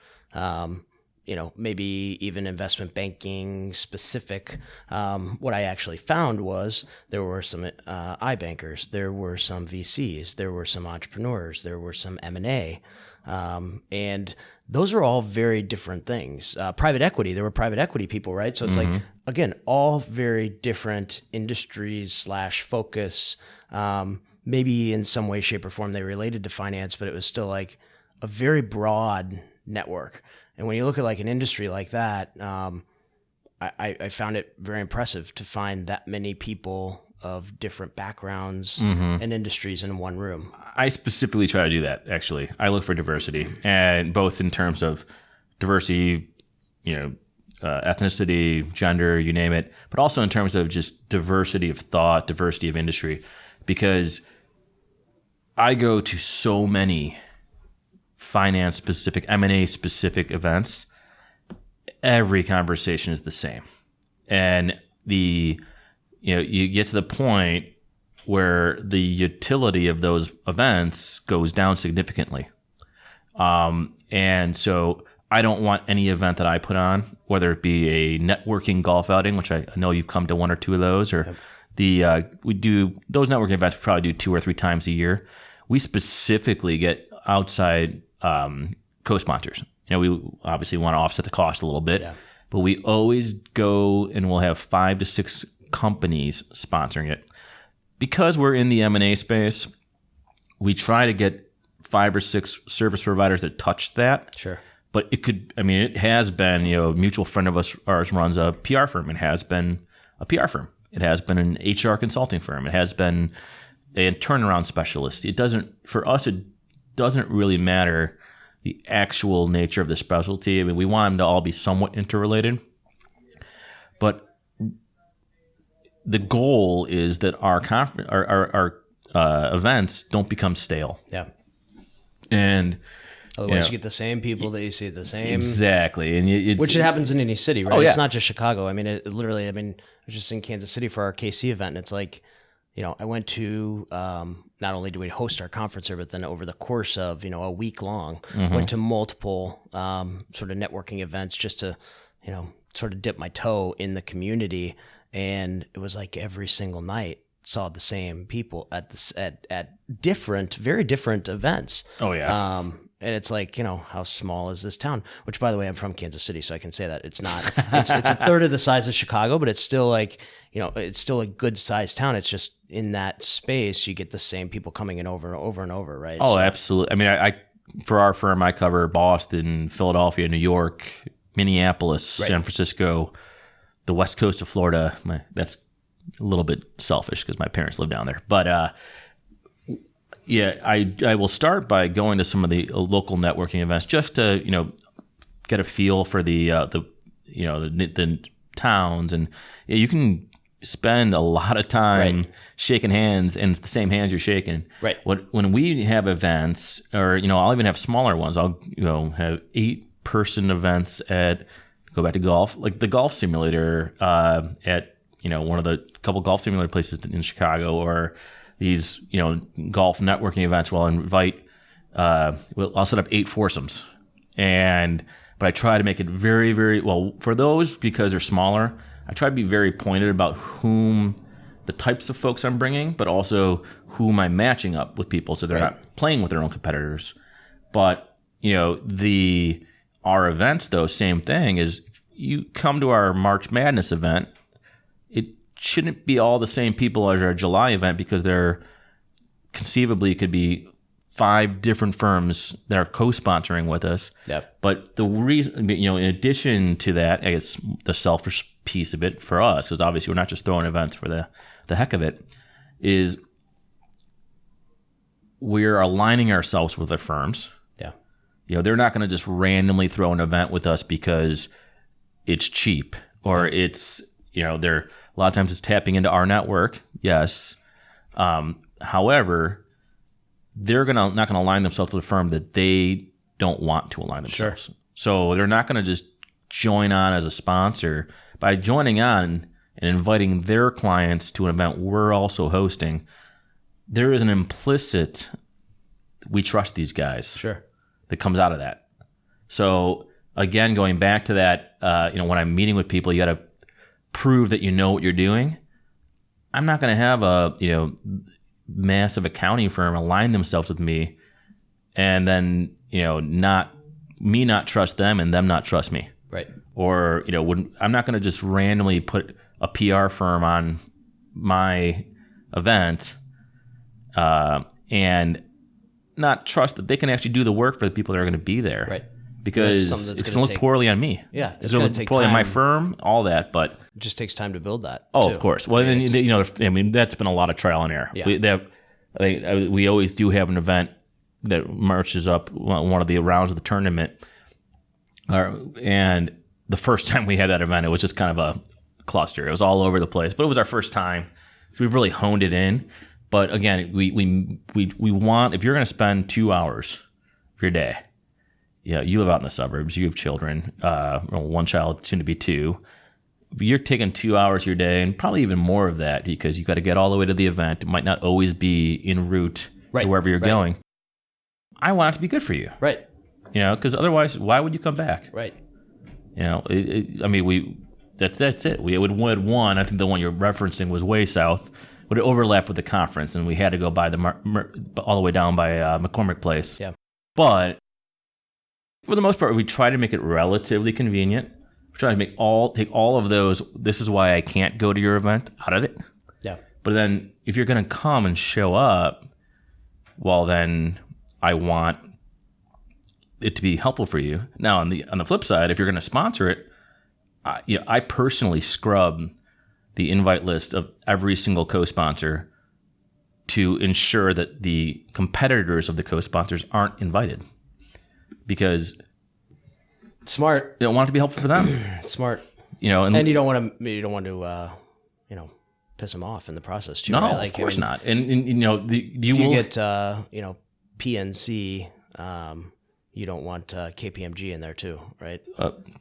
maybe even investment banking specific. What I actually found was there were some iBankers, there were some VCs, there were some entrepreneurs, there were some M&A. And those are all very different things. Private equity, there were private equity people, right? So it's like, again, all very different industries / focus. Maybe in some way, shape, or form they related to finance, but it was still like a very broad network. And when you look at like an industry like that, I found it very impressive to find that many people of different backgrounds and industries in one room. I specifically try to do that, actually. I look for diversity, and both in terms of diversity, ethnicity, gender, you name it, but also in terms of just diversity of thought, diversity of industry, because I go to so many finance-specific, M&A-specific events. Every conversation is the same. And you get to the point where the utility of those events goes down significantly. And so I don't want any event that I put on, whether it be a networking golf outing, which I know you've come to one or two of those, or we do those networking events. We probably do 2 or 3 times a year. We specifically get outside co-sponsors. We obviously want to offset the cost a little bit, but we always go and we'll have 5 to 6 companies sponsoring it. Because we're in the M&A space, we try to get 5 or 6 service providers that touch that. Sure. But it has been, a mutual friend of ours runs a PR firm. It has been a PR firm. It has been an HR consulting firm. It has been a turnaround specialist. For us, it doesn't really matter the actual nature of the specialty. We want them to all be somewhat interrelated. But the goal is that our events don't become stale. Yeah. And otherwise, you get the same people that you see at the same. Exactly. And which it happens in any city, right? Oh, yeah. It's not just Chicago. I was just in Kansas City for our KC event, and it's like, I went to, not only do we host our conference here, but then over the course of, a week long, went to multiple sort of networking events just to, sort of dip my toe in the community. And it was like every single night saw the same people at different, very different events. Oh, yeah. And it's like, how small is this town? Which, by the way, I'm from Kansas City, so I can say that it's not. It's a third of the size of Chicago, but it's still like, it's still a good sized town. It's just in that space, you get the same people coming in over and over and over, right? Oh, absolutely. I for our firm, I cover Boston, Philadelphia, New York, Minneapolis, San Francisco, the west coast of Florida. That's a little bit selfish because my parents live down there, but I will start by going to some of the local networking events just to get a feel for the towns, and you can spend a lot of time shaking hands, and it's the same hands you're shaking. Right. When we have events, or I'll even have smaller ones. I'll have 8-person events go back to golf, like the golf simulator at one of the couple golf simulator places in Chicago, or these golf networking events. Where I'll invite, I'll set up 8 foursomes, but I try to make it very, very well for those, because they're smaller. I try to be very pointed about the types of folks I'm bringing, but also whom I'm matching up with people, so they're not playing with their own competitors. But our events, though, same thing is, you come to our March Madness event, it shouldn't be all the same people as our July event, because there conceivably could be 5 different firms that are co-sponsoring with us. Yep. But the reason, in addition to that, I guess the selfish piece of it for us is obviously we're not just throwing events for the heck of it, is we're aligning ourselves with the firms. Yeah. They're not going to just randomly throw an event with us because it's cheap, or it's, they're a lot of times it's tapping into our network. Yes. However, they're not going to align themselves with a firm that they don't want to align themselves. Sure. So they're not going to just join on as a sponsor. By joining on and inviting their clients to an event we're also hosting, there is an implicit, we trust these guys. Sure. That comes out of that. So again, going back to that, when I'm meeting with people, you got to prove that you know what you're doing. I'm not going to have a massive accounting firm align themselves with me, and then not trust them and them not trust me. Right. Or I'm not going to just randomly put a PR firm on my event and not trust that they can actually do the work for the people that are going to be there. Right. Because it's going to look poorly on me. Yeah. It's going to look poorly on my firm, all that, but it just takes time to build that. Oh, too. Of course. Well, that's been a lot of trial and error. Yeah. We always do have an event that marches up one of the rounds of the tournament. And the first time we had that event, it was just kind of a cluster. It was all over the place, but it was our first time. So we've really honed it in. But again, we want, if you're going to spend 2 hours of your day, you live out in the suburbs, you have children, one child, soon to be 2. You're taking 2 hours of your day, and probably even more of that, because you got to get all the way to the event. It might not always be en route to wherever you're going. I want it to be good for you. Right. Because otherwise, why would you come back? Right. That's it. We would one. I think the one you're referencing was way south. Would it overlap with the conference, and we had to go by all the way down by McCormick Place. Yeah. But for the most part, we try to make it relatively convenient. We try to take all of those. This is why I can't go to your event out of it. Yeah. But then, if you're going to come and show up, well, then I want it to be helpful for you. Now, on the flip side, if you're going to sponsor it, I personally scrub the invite list of every single co-sponsor to ensure that the competitors of the co-sponsors aren't invited, because smart. You don't want it to be helpful for them. Smart. And you don't want to piss them off in the process too. No, right? of course not. And if you get PNC, you don't want KPMG in there too, right?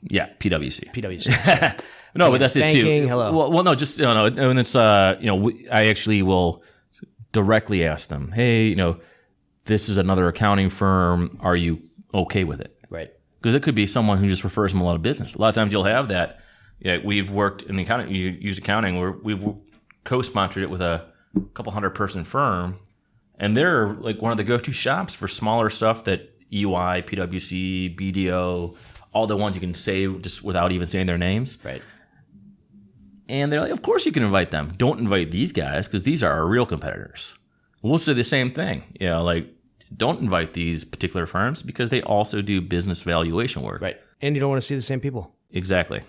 Yeah, PwC. PwC. No, but that's banking, it too. Hello. Well, no, just and it's I actually will directly ask them, hey, this is another accounting firm. Are you okay with it? Right. Because it could be someone who just refers them a lot of business. A lot of times you'll have that. Yeah, we've worked in the accounting. You use accounting where we've co-sponsored it with a couple 100-person firm, and they're like one of the go-to shops for smaller stuff that EY, PwC, BDO, all the ones you can say just without even saying their names. Right. And they're like, of course you can invite them. Don't invite these guys, because these are our real competitors. We'll say the same thing. Don't invite these particular firms because they also do business valuation work. Right. And you don't want to see the same people. Exactly.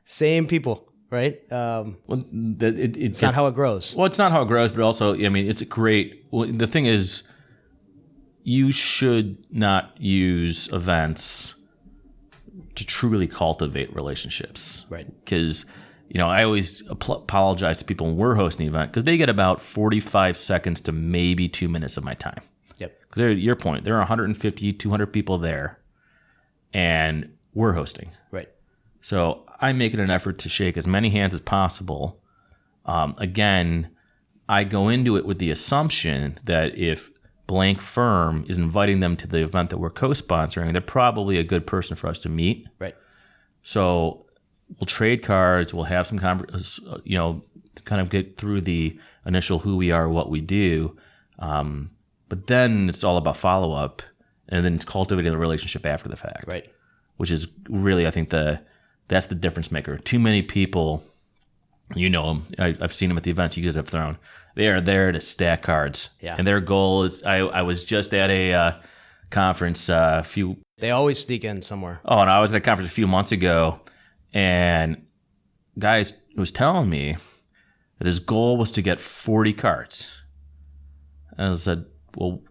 Same people, right? It's not how it grows. Well, it's not how it grows, but also, it's a great... Well, the thing is, you should not use events to truly cultivate relationships. Right. Because, I always apologize to people when we're hosting the event, because they get about 45 seconds to maybe 2 minutes of my time. Yep. Because your point, there are 150, 200 people there, and we're hosting. Right. So I make it an effort to shake as many hands as possible. Again, I go into it with the assumption that if blank firm is inviting them to the event that we're co-sponsoring, they're probably a good person for us to meet. Right. So we'll trade cards. We'll have some to kind of get through the initial who we are, what we do. But then it's all about follow-up, and then it's cultivating a relationship after the fact. Right. Which is really, I think, that's the difference maker. Too many people You know them. I've seen them at the events you guys have thrown. They are there to stack cards. Yeah. And their goal is, I was just at a conference They always sneak in somewhere. Oh, and I was at a conference a few months ago, and guys was telling me that his goal was to get 40 cards. And I said, well,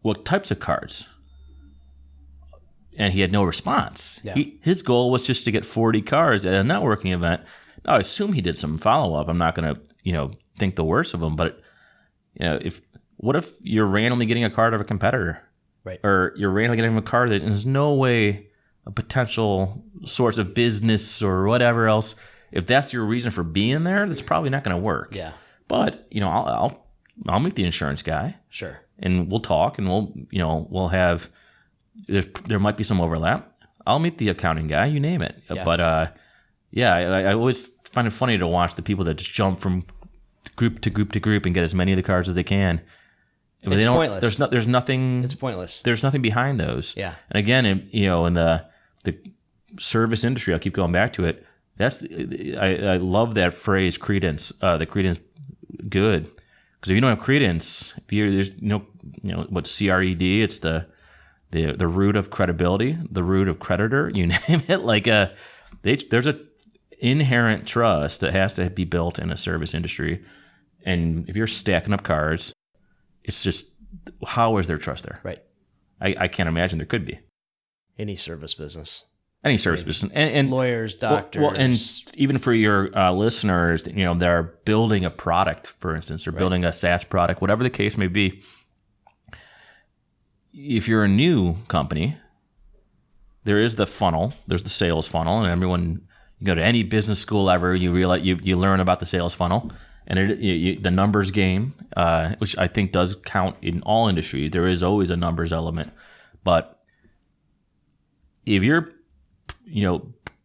what types of cards? And he had no response. Yeah. His goal was just to get 40 cards at a networking event. Now, I assume he did some follow-up. I'm not going to, think the worst of him, but what if you're randomly getting a card of a competitor? Right. Or you're randomly getting a card that there's no way a potential source of business or whatever else. If that's your reason for being there, that's probably not going to work. Yeah. But I'll meet the insurance guy. Sure. And we'll talk, and we'll have. There might be some overlap. I'll meet the accounting guy. You name it. Yeah. But I always find it funny to watch the people that just jump from group to group to group and get as many of the cards as they can. But it's pointless. There's nothing. It's pointless. There's nothing behind those. Yeah. And again, in the service industry, I'll keep going back to it. I love that phrase, credence. The credence, good, because if you don't have credence, there's what's CRED? It's the root of credibility, the root of creditor. You name it. There's a inherent trust that has to be built in a service industry, and if you're stacking up cards, it's just, how is there trust there? Right. I can't imagine there could be. Any service business. Any service business. And lawyers, doctors. Well, and even for your listeners, they're building a product, for instance, or building a SaaS product, whatever the case may be. If you're a new company, there is the funnel. There's the sales funnel, and everyone, you go to any business school ever, you realize you learn about the sales funnel. And the numbers game, which I think does count in all industries, there is always a numbers element. But if you're,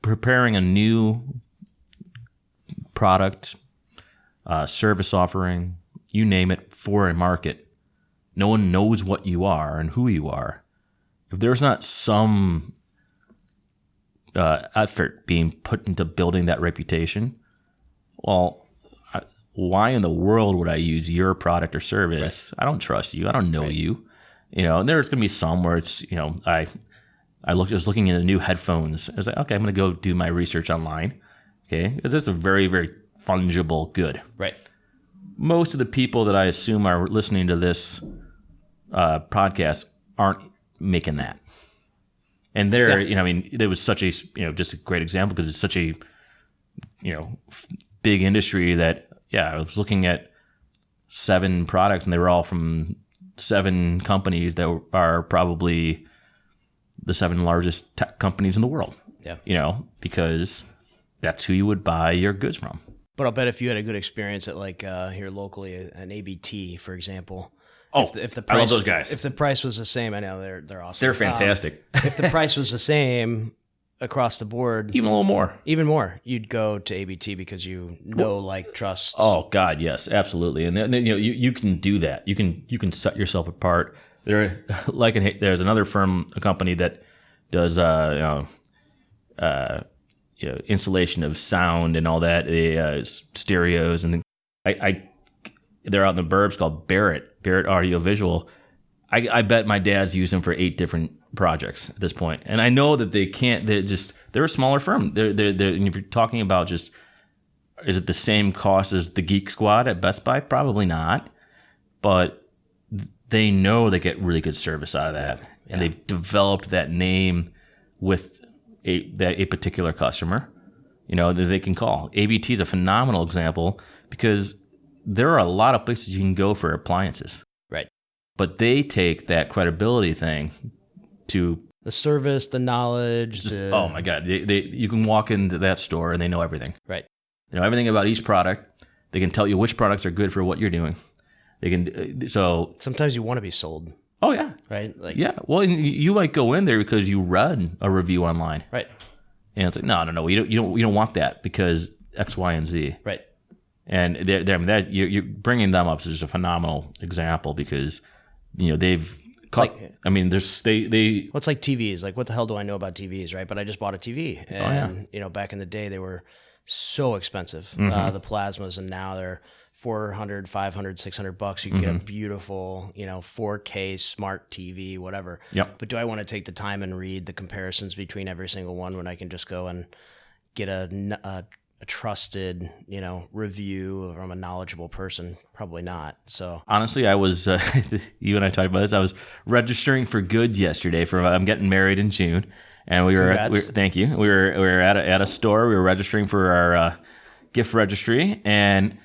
preparing a new product, service offering, you name it, for a market, no one knows what you are and who you are. If there's not some effort being put into building that reputation, well, why in the world would I use your product or service? Right. I don't trust you. I don't know you. And there's going to be some where it's, I was looking at the new headphones. I was like, okay, I'm going to go do my research online. Okay. Because it's a very, very fungible good. Right. Most of the people that I assume are listening to this podcast aren't making that. And there, there was such a, just a great example because it's such a, big industry that, I was looking at 7 products and they were all from 7 companies that are probably the 7 largest tech companies in the world. Yeah. Because that's who you would buy your goods from. But I'll bet if you had a good experience at here locally, an ABT, for example. Oh, if the price, I love those guys. If the price was the same, I know they're awesome. They're fantastic. If the price was the same across the board, even a little more, you'd go to ABT because trust. Oh God, yes, absolutely. And then you can do that. You can set yourself apart. There's another firm, a company that does installation of sound and all that, stereos and they're out in the burbs, called Barrett Audio Visual. I bet my dad's used them for 8 different projects at this point. And I know that they're a smaller firm. They're and if you're talking about just, is it the same cost as the Geek Squad at Best Buy? Probably not. But they know they get really good service out of that. Yeah. And they've developed that name with a particular customer, that they can call. ABT is a phenomenal example because there are a lot of places you can go for appliances. Right. But they take that credibility thing to the service, the knowledge. Oh my God. You can walk into that store and they know everything. Right. They know everything about each product. They can tell you which products are good for what you're doing. They can, so. Sometimes you want to be sold. Oh yeah. Right. Yeah. Well, you might go in there because you read a review online. Right. And it's like, no. You don't want that because X, Y, and Z. Right. And you're bringing them up as just a phenomenal example because, they've. It's like TVs. Like, what the hell do I know about TVs, right? But I just bought a TV, and back in the day, they were so expensive, the plasmas, and now they're $400, $500, $600. You can get a beautiful, 4K smart TV, whatever. Yep. But do I want to take the time and read the comparisons between every single one when I can just go and get a trusted, review from a knowledgeable person? Probably not. So honestly, I was you and I talked about this. I was registering for goods yesterday. I'm getting married in June, and we were thank you. We were at a store. We were registering for our gift registry, and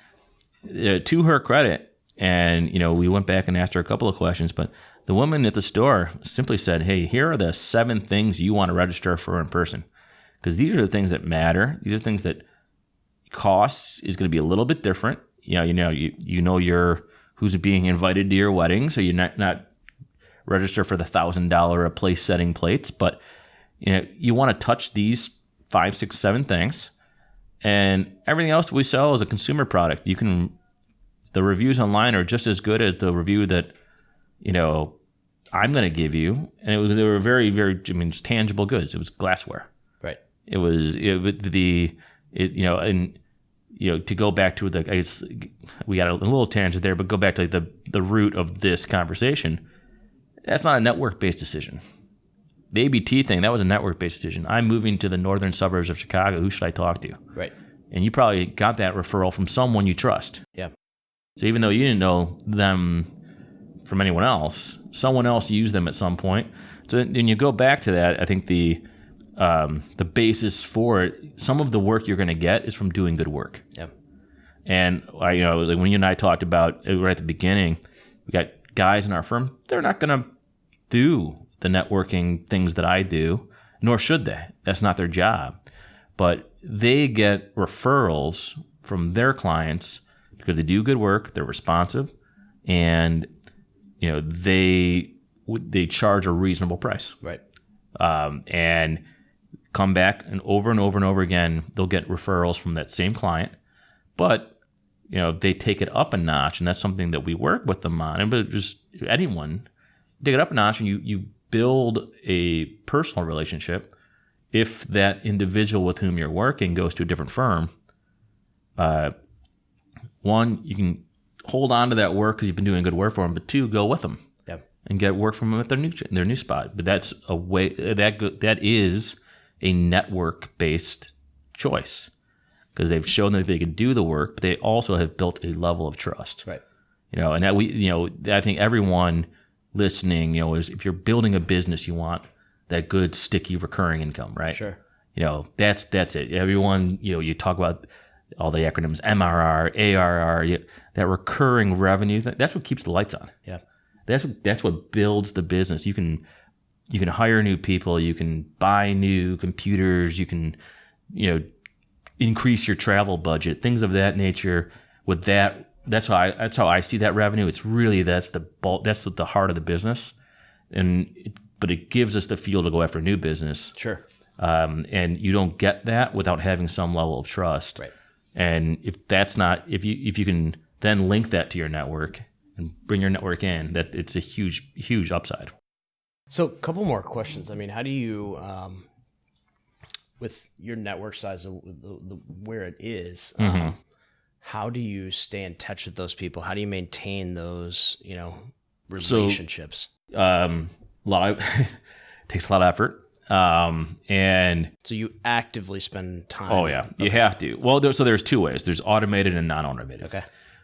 to her credit, and we went back and asked her a couple of questions, but the woman at the store simply said, "Hey, here are the 7 things you want to register for in person, because these are the things that matter. These are things that costs is going to be a little bit different. Who's being invited to your wedding, so you're not register for the $1,000 a place setting plates, but you want to touch these 5, 6, 7 things." And everything else we sell is a consumer product. The reviews online are just as good as the review that, I'm going to give you. And they were very, very, just tangible goods. It was glassware. Right. To go back to we got a little tangent there, but go back to the root of this conversation. That's not a network-based decision. The ABT thing, that was a network-based decision. I'm moving to the northern suburbs of Chicago. Who should I talk to? Right. And you probably got that referral from someone you trust. Yeah. So even though you didn't know them from anyone else, someone else used them at some point. So when you go back to that, I think the basis for it, some of the work you're going to get is from doing good work. Yeah. And when you and I talked about it right at the beginning, we got guys in our firm, they're not going to do the networking things that I do, nor should they. That's not their job. But they get referrals from their clients because they do good work, they're responsive, and they charge a reasonable price. Right. And come back and over and over again, they'll get referrals from that same client. But they take it up a notch, and that's something that we work with them on. But just anyone take it up a notch, and you build a personal relationship. If that individual with whom you're working goes to a different firm, one, you can hold on to that work because you've been doing good work for them, but 2, go with them. Yep. And get work from them at their new spot. But that's a way that is a network-based choice because they've shown that they can do the work, but they also have built a level of trust. Right. And that I think everyone listening, is if you're building a business, you want that good, sticky, recurring income, right? Sure. That's it. Everyone, you talk about all the acronyms, MRR, ARR, that recurring revenue. That's what keeps the lights on. Yeah. That's what builds the business. You can hire new people. You can buy new computers. You can, increase your travel budget, things of that nature. With that, that's how I see that revenue. It's really that's the heart of the business, but it gives us the fuel to go after new business. Sure. And you don't get that without having some level of trust. Right. And if you can then link that to your network and bring your network in, that it's a huge upside. So a couple more questions. I mean, how do you, with your network size, where it is, how do you stay in touch with those people? How do you maintain those, relationships? So, takes a lot of effort. And so you actively spend time. Oh yeah, you have to. Well, there's 2 ways. There's automated and non-automated. Okay.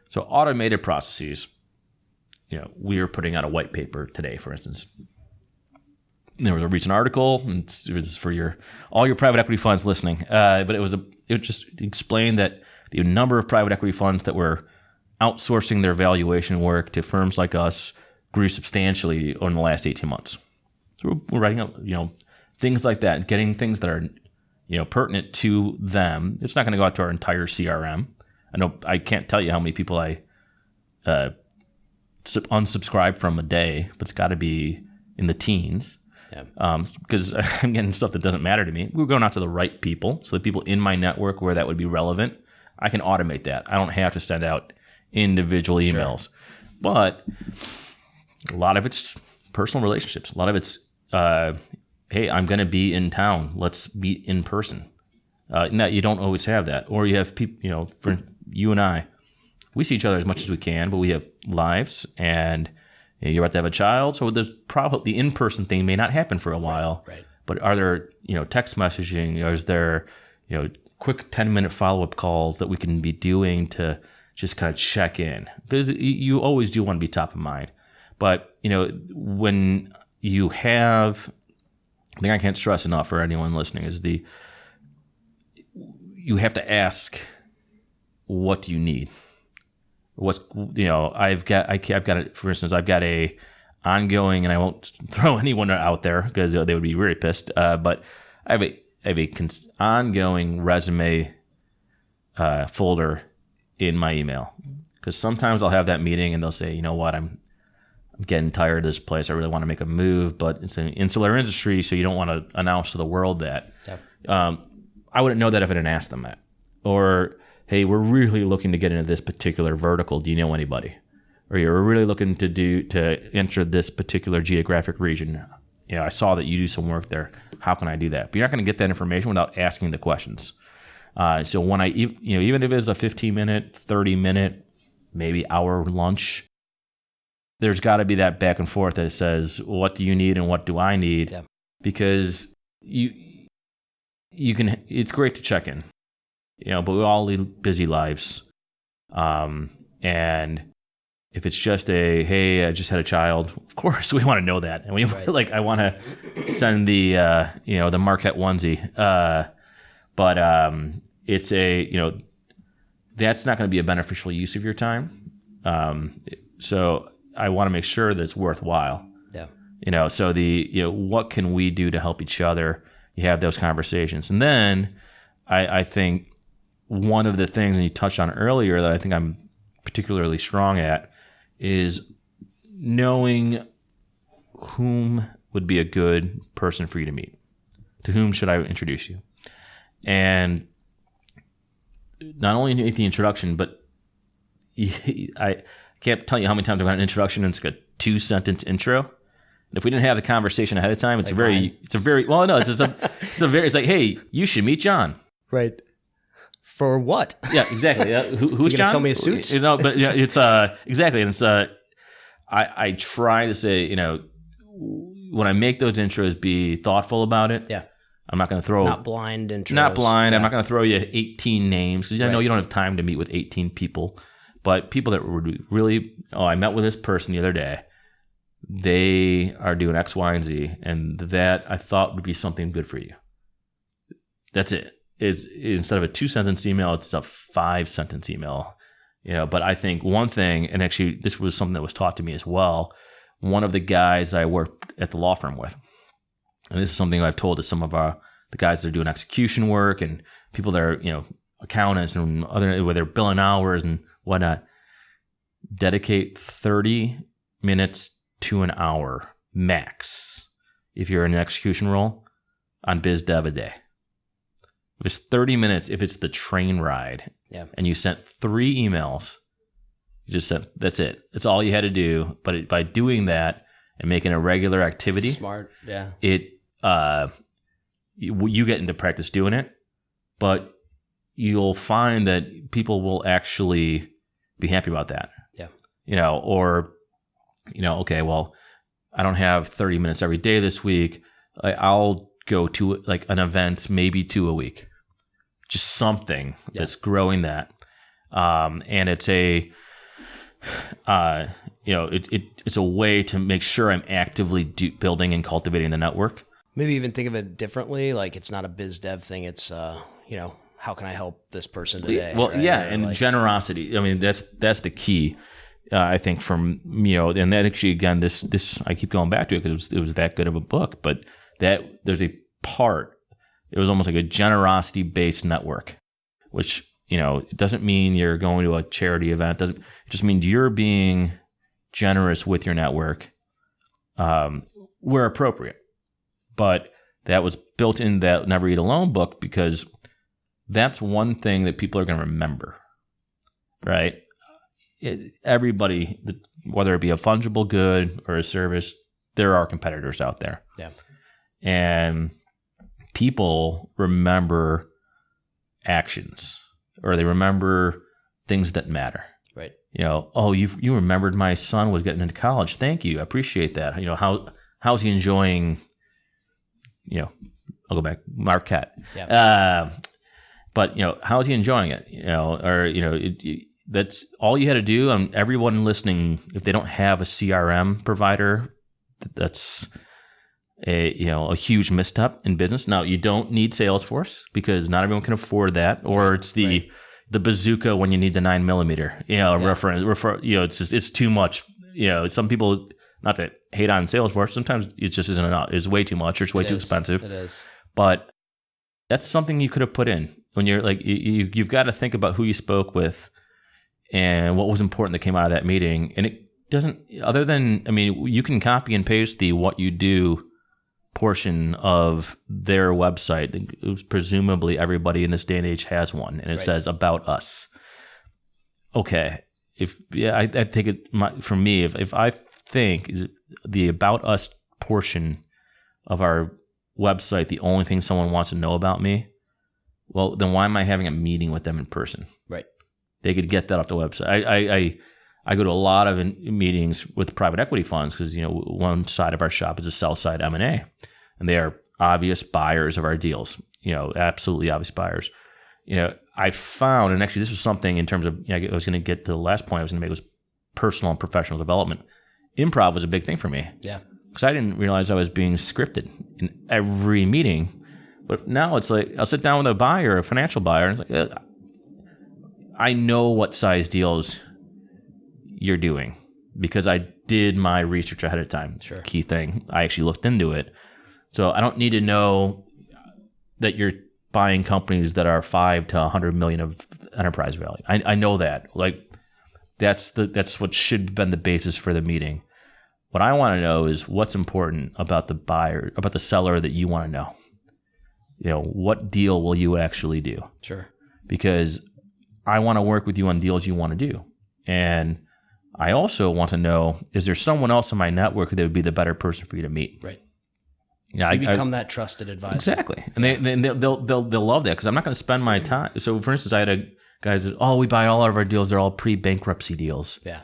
So automated processes, we are putting out a white paper today, for instance. There was a recent article, and it was for all your private equity funds listening. But it just explained that the number of private equity funds that were outsourcing their valuation work to firms like us grew substantially in the last 18 months. So we're writing up, things like that, getting things that are, pertinent to them. It's not going to go out to our entire CRM. I can't tell you how many people I unsubscribe from a day, but it's got to be in the teens. Yeah. Because I'm getting stuff that doesn't matter to me. We're going out to the right people, so the people in my network where that would be relevant. I can automate that. I don't have to send out individual emails. Sure. But a lot of it's personal relationships. A lot of it's, hey, I'm going to be in town. Let's meet in person. Now, you don't always have that. Or you have people, for you and I, we see each other as much as we can, but we have lives, and you're about to have a child, so there's probably the in-person thing may not happen for a while. Right. But are there, text messaging? Or is there, quick 10-minute follow-up calls that we can be doing to just kind of check in? Because you always do want to be top of mind. But, when you have, I think I can't stress enough for anyone listening, is you have to ask, what do you need? What's, I've got it, for instance, I've got a ongoing, and I won't throw anyone out there because they would be really pissed, but I have a ongoing resume folder in my email, because sometimes I'll have that meeting and they'll say, you know what, I'm getting tired of this place. I really want to make a move, but it's an insular industry, so you don't want to announce to the world that. Yep. I wouldn't know that if I didn't ask them that. Or, hey, we're really looking to get into this particular vertical. Do you know anybody? Or you're really looking to enter this particular geographic region. I saw that you do some work there. How can I do that? But you're not going to get that information without asking the questions. So when even if it's a 15-minute, 30-minute, maybe hour lunch, there's got to be that back and forth that says, what do you need and what do I need? Yeah. Because you can. It's great to check in, but we all lead busy lives, and if it's just hey, I just had a child, of course we want to know that, and we right. I want to send the the Marquette onesie, but it's that's not going to be a beneficial use of your time, so I want to make sure that it's worthwhile. Yeah. So what can we do to help each other? You have those conversations. And then I think one of the things, and you touched on earlier, that I think I'm particularly strong at is knowing whom would be a good person for you to meet. To whom should I introduce you? And not only make the introduction, but I can't tell you how many times I've got an introduction and it's like a 2-sentence intro. And if we didn't have the conversation ahead of time, it's like, hey, you should meet John. Right. For what? Yeah, exactly. Who's John? Sell me a suit? But yeah, it's exactly. And it's I try to say, when I make those intros, be thoughtful about it. Yeah. I'm not going to throw not blind intros. Not blind. Yeah. I'm not going to throw you 18 names because I know you don't have time to meet with 18 people. But people that would really, I met with this person the other day. They are doing X, Y, and Z, and that I thought would be something good for you. That's it. It's instead of a 2-sentence email, it's a 5-sentence email. But I think one thing, and actually this was something that was taught to me as well. One of the guys I worked at the law firm with, and this is something I've told to some of the guys that are doing execution work and people that are accountants and other where they're billing hours and whatnot. Dedicate 30 minutes to an hour max if you're in an execution role on biz dev a day. If it's 30 minutes, if it's the train ride, and you sent 3 emails, you just sent, that's it. That's all you had to do. But by doing that and making a regular activity, smart, yeah, you get into practice doing it, but you'll find that people will actually be happy about that. Yeah. Okay, well, I don't have 30 minutes every day this week. I'll go to an event, maybe 2 a week. Just something that's growing that. And it's it's a way to make sure I'm actively building and cultivating the network. Maybe even think of it differently. Like it's not a biz dev thing. It's, how can I help this person today? Well, right? yeah. And generosity. I mean, that's the key. I think from, and that actually, again, this, I keep going back to it because it was that good of a book, but that there's a part, it was almost like a generosity based network, which, it doesn't mean you're going to a charity event. It just means you're being generous with your network, where appropriate. But that was built in that Never Eat Alone book because that's one thing that people are going to remember, right? Everybody, whether it be a fungible good or a service, there are competitors out there. Yeah. And people remember actions, or they remember things that matter. Right. Oh, you remembered my son was getting into college. Thank you. I appreciate that. How's he enjoying, I'll go back, Marquette. Yeah. But, how's he enjoying it? That's all you had to do. Everyone listening, if they don't have a CRM provider, that's a huge misstep in business. Now, you don't need Salesforce because not everyone can afford that, or it's the bazooka when you need the 9mm, reference. It's too much. Some people, not to hate on Salesforce, sometimes it just isn't enough. It's way too much, or it's way too expensive. It is. But that's something you could have put in when you're like, you've got to think about who you spoke with and what was important that came out of that meeting. And it doesn't, other than, you can copy and paste the what you do portion of their website. Presumably everybody in this day and age has one, and it says about us. Okay. I think for me, if I think is the about us portion of our website the only thing someone wants to know about me, well, then why am I having a meeting with them in person? Right. They could get that off the website. I go to a lot of meetings with private equity funds because, one side of our shop is a sell side M&A, and they are obvious buyers of our deals, absolutely obvious buyers. I found, and actually this was something in terms of, I was going to get to the last point I was going to make, was personal and professional development. Improv was a big thing for me. Yeah. Because I didn't realize I was being scripted in every meeting. But now it's like, I'll sit down with a buyer, a financial buyer, and it's like, I know what size deals you're doing because I did my research ahead of time. Sure. Key thing. I actually looked into it. So I don't need to know that you're buying companies that are 5 to 100 million of enterprise value. I know that. Like that's what should have been the basis for the meeting. What I want to know is what's important about the buyer, about the seller that you want to know. What deal will you actually do? Sure. Because I want to work with you on deals you want to do. And I also want to know, is there someone else in my network that would be the better person for you to meet? Right. You become that trusted advisor. Exactly. And they'll love that because I'm not going to spend my time. So for instance, I had a guy that said, we buy all of our deals. They're all pre-bankruptcy deals. Yeah.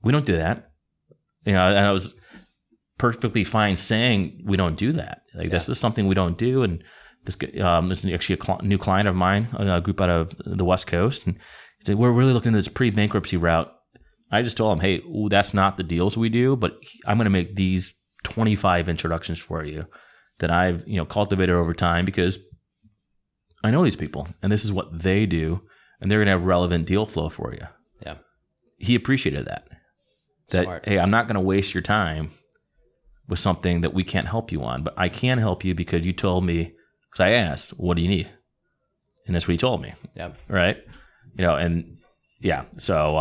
We don't do that. And I was perfectly fine saying we don't do that. This is something we don't do. And this is actually a new client of mine, a group out of the West Coast. And he said, we're really looking at this pre-bankruptcy route. I just told him, hey, that's not the deals we do, but I'm going to make these 25 introductions for you that I've cultivated over time because I know these people and this is what they do, and they're going to have relevant deal flow for you. Yeah. He appreciated that. Smart. Hey, I'm not going to waste your time with something that we can't help you on, but I can help you because you told me, because I asked, what do you need? And that's what he told me. Yeah. Right. And yeah. So,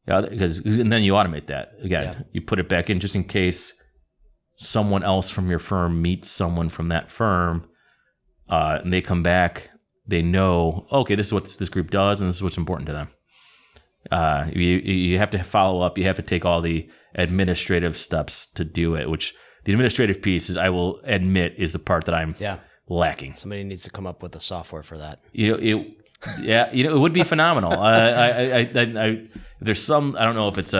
and then you automate that again. Yeah. You put it back in just in case someone else from your firm meets someone from that firm, and they come back. They know, okay, this is what this group does, and this is what's important to them. You have to follow up. You have to take all the administrative steps to do it. Which the administrative piece is, I will admit, is the part that I'm lacking. Somebody needs to come up with a software for that. It would be phenomenal. There's some, I don't know if it's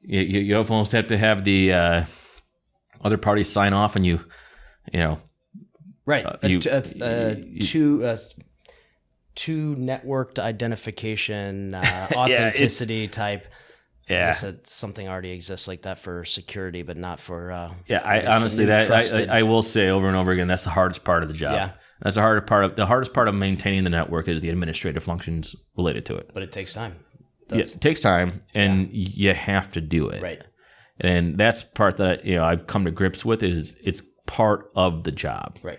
you almost have to have the other parties sign off, and right. Two networked identification, authenticity type. Yeah, something already exists like that for security, but not for. I honestly, I will say over and over again, that's the hardest part of the job. Yeah. That's the hardest part of maintaining the network is the administrative functions related to it. But it takes time. It takes time, and you have to do it. Right. And that's part that I've come to grips with is it's part of the job. Right.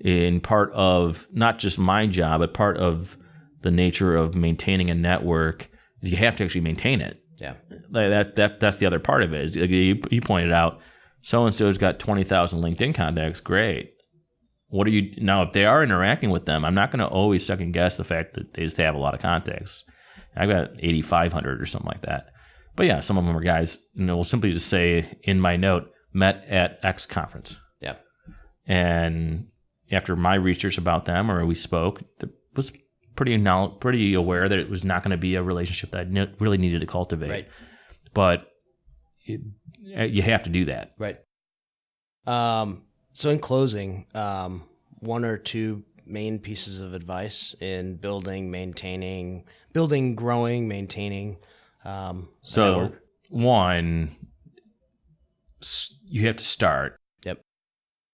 And part of not just my job, but part of the nature of maintaining a network is you have to actually maintain it. Yeah. That's the other part of it. Is you pointed out, so-and-so's got 20,000 LinkedIn contacts. Great. What are you now? If they are interacting with them, I'm not going to always second guess the fact that they just have a lot of contacts. I've got 8,500 or something like that. But yeah, some of them are guys, we'll simply just say in my note, met at X conference. Yeah. And after my research about them, or we spoke, was pretty aware that it was not going to be a relationship that I really needed to cultivate. Right. But you have to do that. Right. So in closing, one or two main pieces of advice in building, growing, maintaining. So one, you have to start. Yep.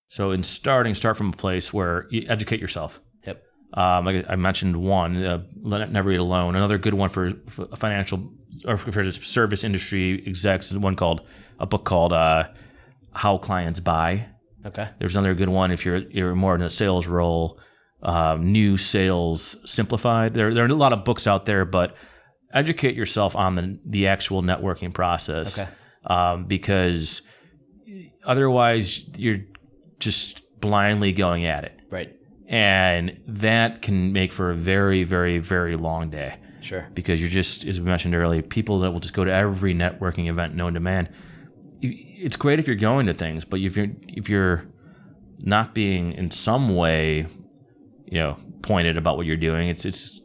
So in start from a place where you educate yourself. Yep. Like I mentioned one, never eat alone. Another good one for financial or for the service industry execs is a book called How Clients Buy. Okay. There's another good one if you're more in a sales role, New Sales Simplified. There are a lot of books out there, but educate yourself on the actual networking process. Okay. Because otherwise you're just blindly going at it. Right. And that can make for a very, very, very long day. Sure. Because you're just, as we mentioned earlier, people that will just go to every networking event known to man. It's great if you're going to things, but if you're not being in some way, pointed about what you're doing, it's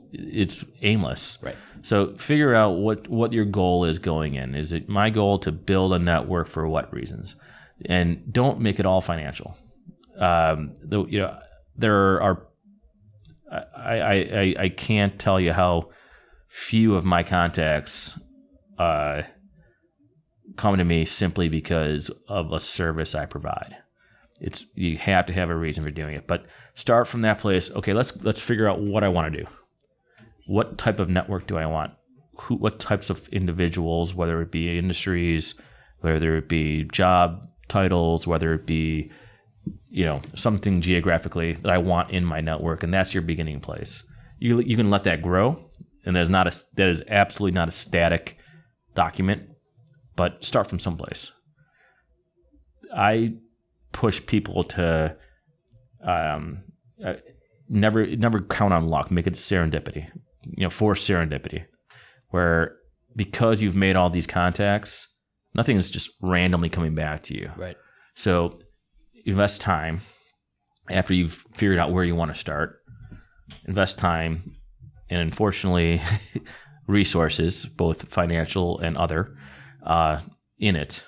aimless. Right. So figure out what your goal is going in. Is it my goal to build a network for what reasons? And don't make it all financial. There are. I can't tell you how few of my contacts come to me simply because of a service I provide. You have to have a reason for doing it. But start from that place. Okay, let's figure out what I want to do. What type of network do I want? What types of individuals, whether it be industries, whether it be job titles, whether it be something geographically that I want in my network, and that's your beginning place. You can let that grow, and that is absolutely not a static document, but start from someplace. I push people to never count on luck. Make it serendipity. Force serendipity, where because you've made all these contacts, nothing is just randomly coming back to you. Right. So invest time after you've figured out where you want to start. Invest time, and unfortunately, resources, both financial and other, in it.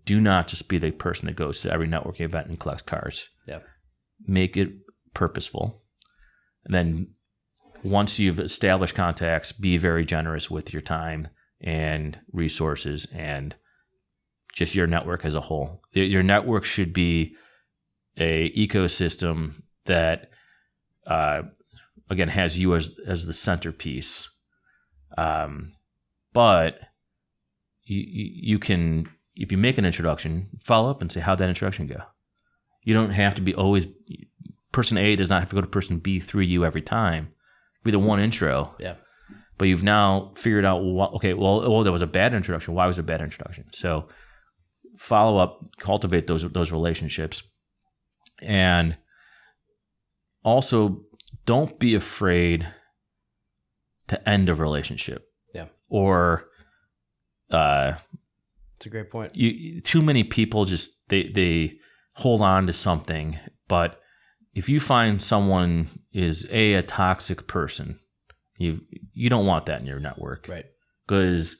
Do not just be the person that goes to every networking event and collects cards. Yeah. Make it purposeful. And then once you've established contacts, be very generous with your time and resources and just your network as a whole. Your network should be a ecosystem that, again, has you as the centerpiece. But you can, if you make an introduction, follow up and say, how'd that introduction go? You don't have to be always, person A does not have to go to person B through you every time. Be the one intro. Yeah. But you've now figured out, there was a bad introduction. Why was it a bad introduction? So follow up, cultivate those relationships. And also, don't be afraid to end a relationship. Yeah. Or it's a great point. Too many people just they hold on to something, but if you find someone is a toxic person, you don't want that in your network, right? Because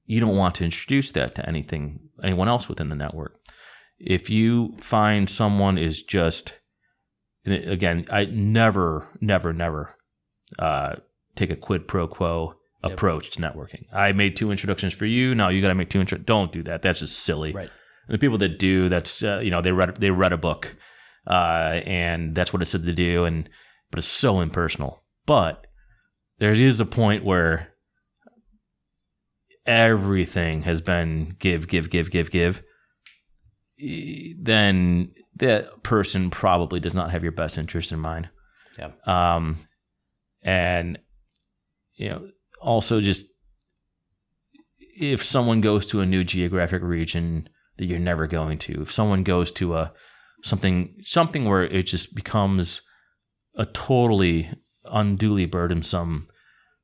you don't want to introduce that to anyone else within the network. If you find someone is just, again, I never take a quid pro quo approach to networking. I made 2 introductions for you. Now you got to make 2 Don't do that. That's just silly. Right. And the people that do, that's they read a book, and that's what it said to do. But it's so impersonal. But there is a point where everything has been give. Then that person probably does not have your best interest in mind. Yeah. And also just if someone goes to a new geographic region that you're never going to, if someone goes to something where it just becomes a totally unduly burdensome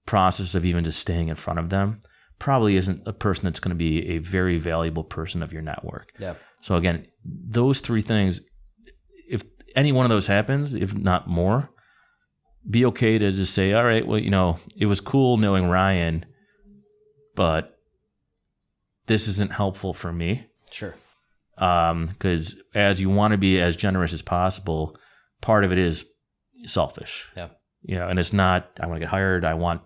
process of even just staying in front of them, probably isn't a person that's going to be a very valuable person of your network. Yeah. So again, those 3 things, any one of those happens, if not more, be okay to just say, all right, well, it was cool knowing Ryan, but this isn't helpful for me. Sure. Because as you want to be as generous as possible, part of it is selfish. Yeah. And it's not, I want to get hired, I want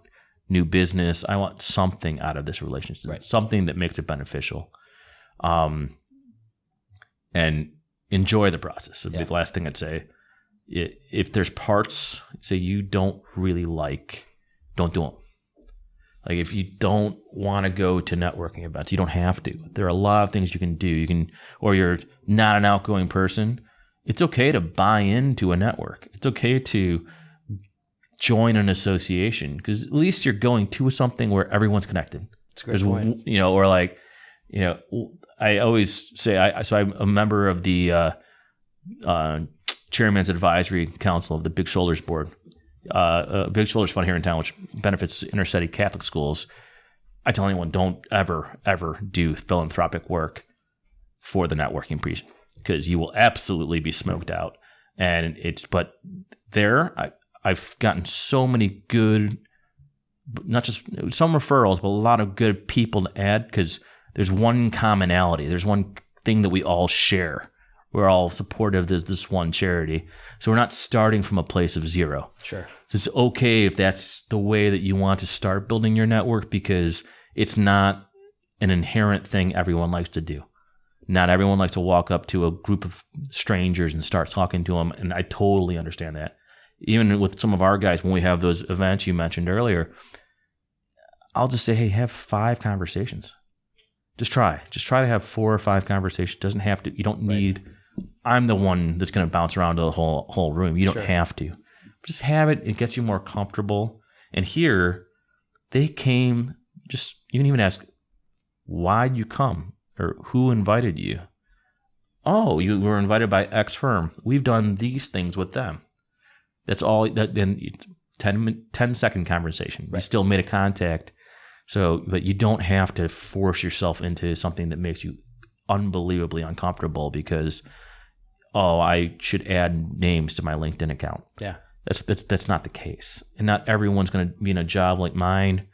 new business, I want something out of this relationship, right. Something that makes it beneficial. And enjoy the process. Would be the last thing I'd say. If there's parts, say you don't really like, don't do them. Like if you don't want to go to networking events, you don't have to. There are a lot of things you can do. Or you're not an outgoing person. It's okay to buy into a network. It's okay to join an association because at least you're going to something where everyone's connected. That's a great point. Or like, I always say, so I'm a member of the Chairman's Advisory Council of the Big Shoulders Board. Big Shoulders Fund here in town, which benefits inner city Catholic schools. I tell anyone, don't ever do philanthropic work for the networking piece because you will absolutely be smoked out. But I've gotten so many good, not just some referrals, but a lot of good people to add because there's one commonality. There's one thing that we all share. We're all supportive of this one charity. So we're not starting from a place of zero. Sure. So it's okay if that's the way that you want to start building your network because it's not an inherent thing everyone likes to do. Not everyone likes to walk up to a group of strangers and start talking to them. And I totally understand that. Even with some of our guys, when we have those events you mentioned earlier, I'll just say, hey, have 5 conversations. Just try to have 4 or 5 conversations. Doesn't have to, you don't need, I'm the one that's going to bounce around to the whole room. You don't have to. Just have it. It gets you more comfortable. And here, they came, you can even ask, why'd you come? Or who invited you? Oh, you were invited by X firm. We've done these things with them. That's all. Then 10-second conversation. Right. You still made a contact. So, but you don't have to force yourself into something that makes you unbelievably uncomfortable because, I should add names to my LinkedIn account. Yeah, that's not the case, and not everyone's going to be in a job like mine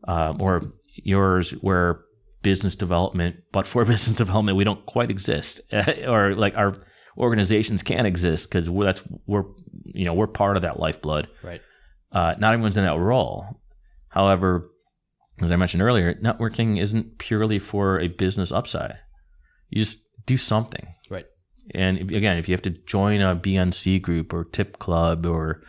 or yours where business development, but for business development, we don't quite exist, or like our organizations can't exist because we're part of that lifeblood. Right. Not everyone's in that role. However, as I mentioned earlier, networking isn't purely for a business upside. You just do something. Right. And if you have to join a BNC group or Tip Club or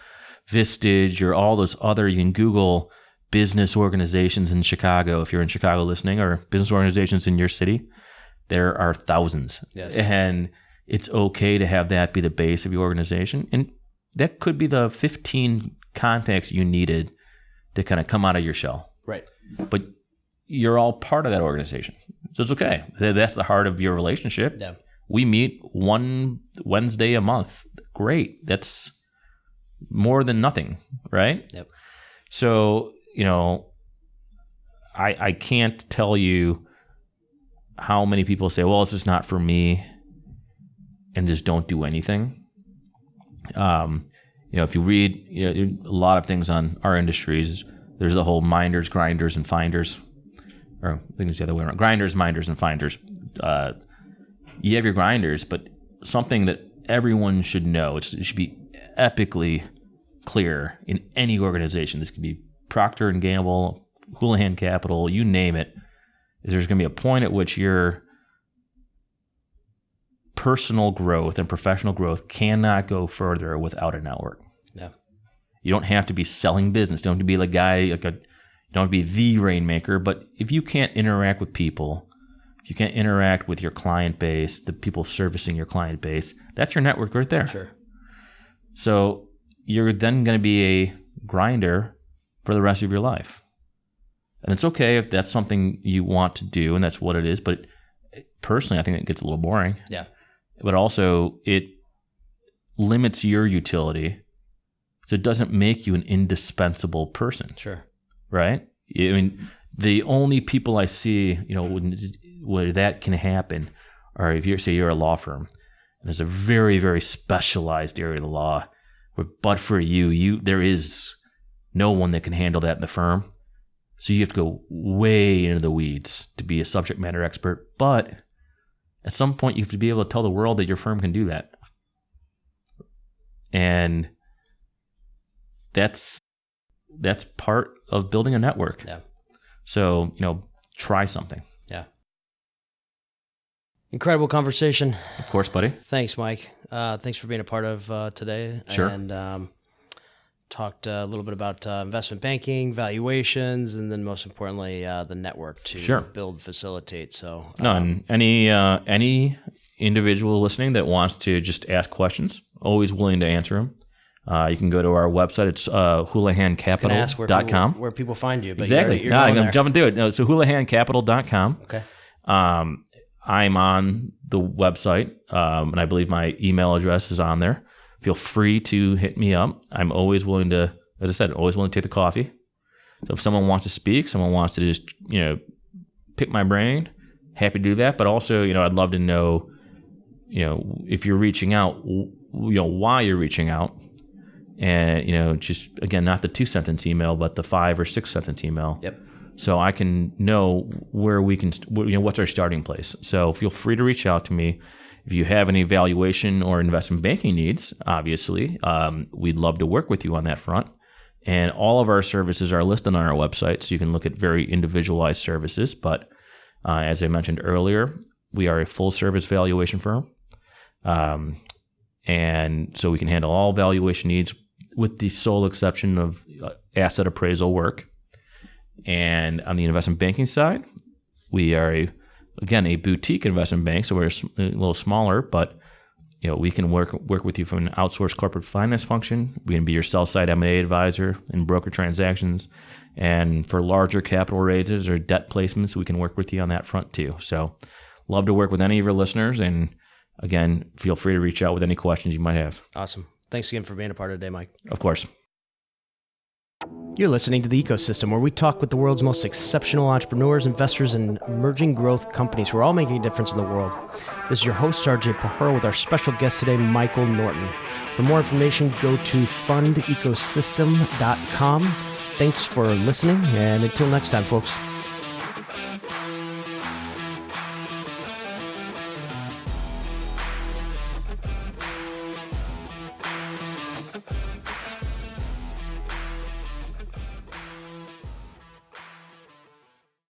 Vistage or all those other, you can Google business organizations in Chicago if you're in Chicago listening, or business organizations in your city. There are thousands. Yes. And it's okay to have that be the base of your organization. And that could be the 15 contacts you needed to kind of come out of your shell. Right. But you're all part of that organization. So it's okay. That's the heart of your relationship. Yeah. We meet one Wednesday a month. Great. That's more than nothing, right? Yep. So, I can't tell you how many people say, well, this is not for me, and just don't do anything. If you read a lot of things on our industries, there's the whole minders, grinders, and finders. Or I think it's the other way around. Grinders, minders, and finders. You have your grinders, but something that everyone should know, it should be epically clear in any organization. This could be Procter & Gamble, Houlihan Capital, you name it. Is there's going to be a point at which your personal growth and professional growth cannot go further without a network. Yeah. You don't have to be selling business. You don't have to be the guy, you don't have to be the rainmaker. But if you can't interact with people, if you can't interact with your client base, the people servicing your client base, that's your network right there. Sure. So you're then going to be a grinder for the rest of your life. And it's okay if that's something you want to do and that's what it is. But personally, I think it gets a little boring. Yeah. But also it limits your utility. So it doesn't make you an indispensable person. Sure. Right? I mean, the only people I see, where that can happen are if you're a law firm And there's a very, very specialized area of the law where, but for there is no one that can handle that in the firm. So you have to go way into the weeds to be a subject matter expert. But at some point, you have to be able to tell the world that your firm can do that. And that's part of building a network. Yeah. So, try something. Yeah. Incredible conversation. Of course, buddy. Thanks, Mike. Thanks for being a part of today. Sure. And talked a little bit about investment banking, valuations, and then most importantly, the network to build, facilitate. So, and any individual listening that wants to just ask questions, always willing to answer them. You can go to our website. It's houlihancapital.com. Where people find you. But exactly. I'm going to jump into it. No, so houlihancapital.com. Okay. I'm on the website, and I believe my email address is on there. Feel free to hit me up. I'm always willing to, as I said, always willing to take the coffee. So if someone wants to speak, someone wants to just, pick my brain, happy to do that. But also, I'd love to know, if you're reaching out, why you're reaching out. And, just, again, not the 2-sentence email, but the 5 or 6-sentence email. Yep. So I can know where we can, what's our starting place. So feel free to reach out to me. If you have any valuation or investment banking needs, obviously, we'd love to work with you on that front. And all of our services are listed on our website, so you can look at very individualized services. But as I mentioned earlier, we are a full-service valuation firm. And so we can handle all valuation needs with the sole exception of asset appraisal work. And on the investment banking side, we are a boutique investment bank, so we're a little smaller, but we can work with you from an outsourced corporate finance function. We can be your sell-side M&A advisor in broker transactions, and for larger capital raises or debt placements, we can work with you on that front too. So, love to work with any of your listeners, and again, feel free to reach out with any questions you might have. Awesome. Thanks again for being a part of today, Mike. Of course. You're listening to The Ecosystem, where we talk with the world's most exceptional entrepreneurs, investors, and emerging growth companies who are all making a difference in the world. This is your host, RJ Pahura, with our special guest today, Michael Norton. For more information, go to fundecosystem.com. Thanks for listening, and until next time, folks.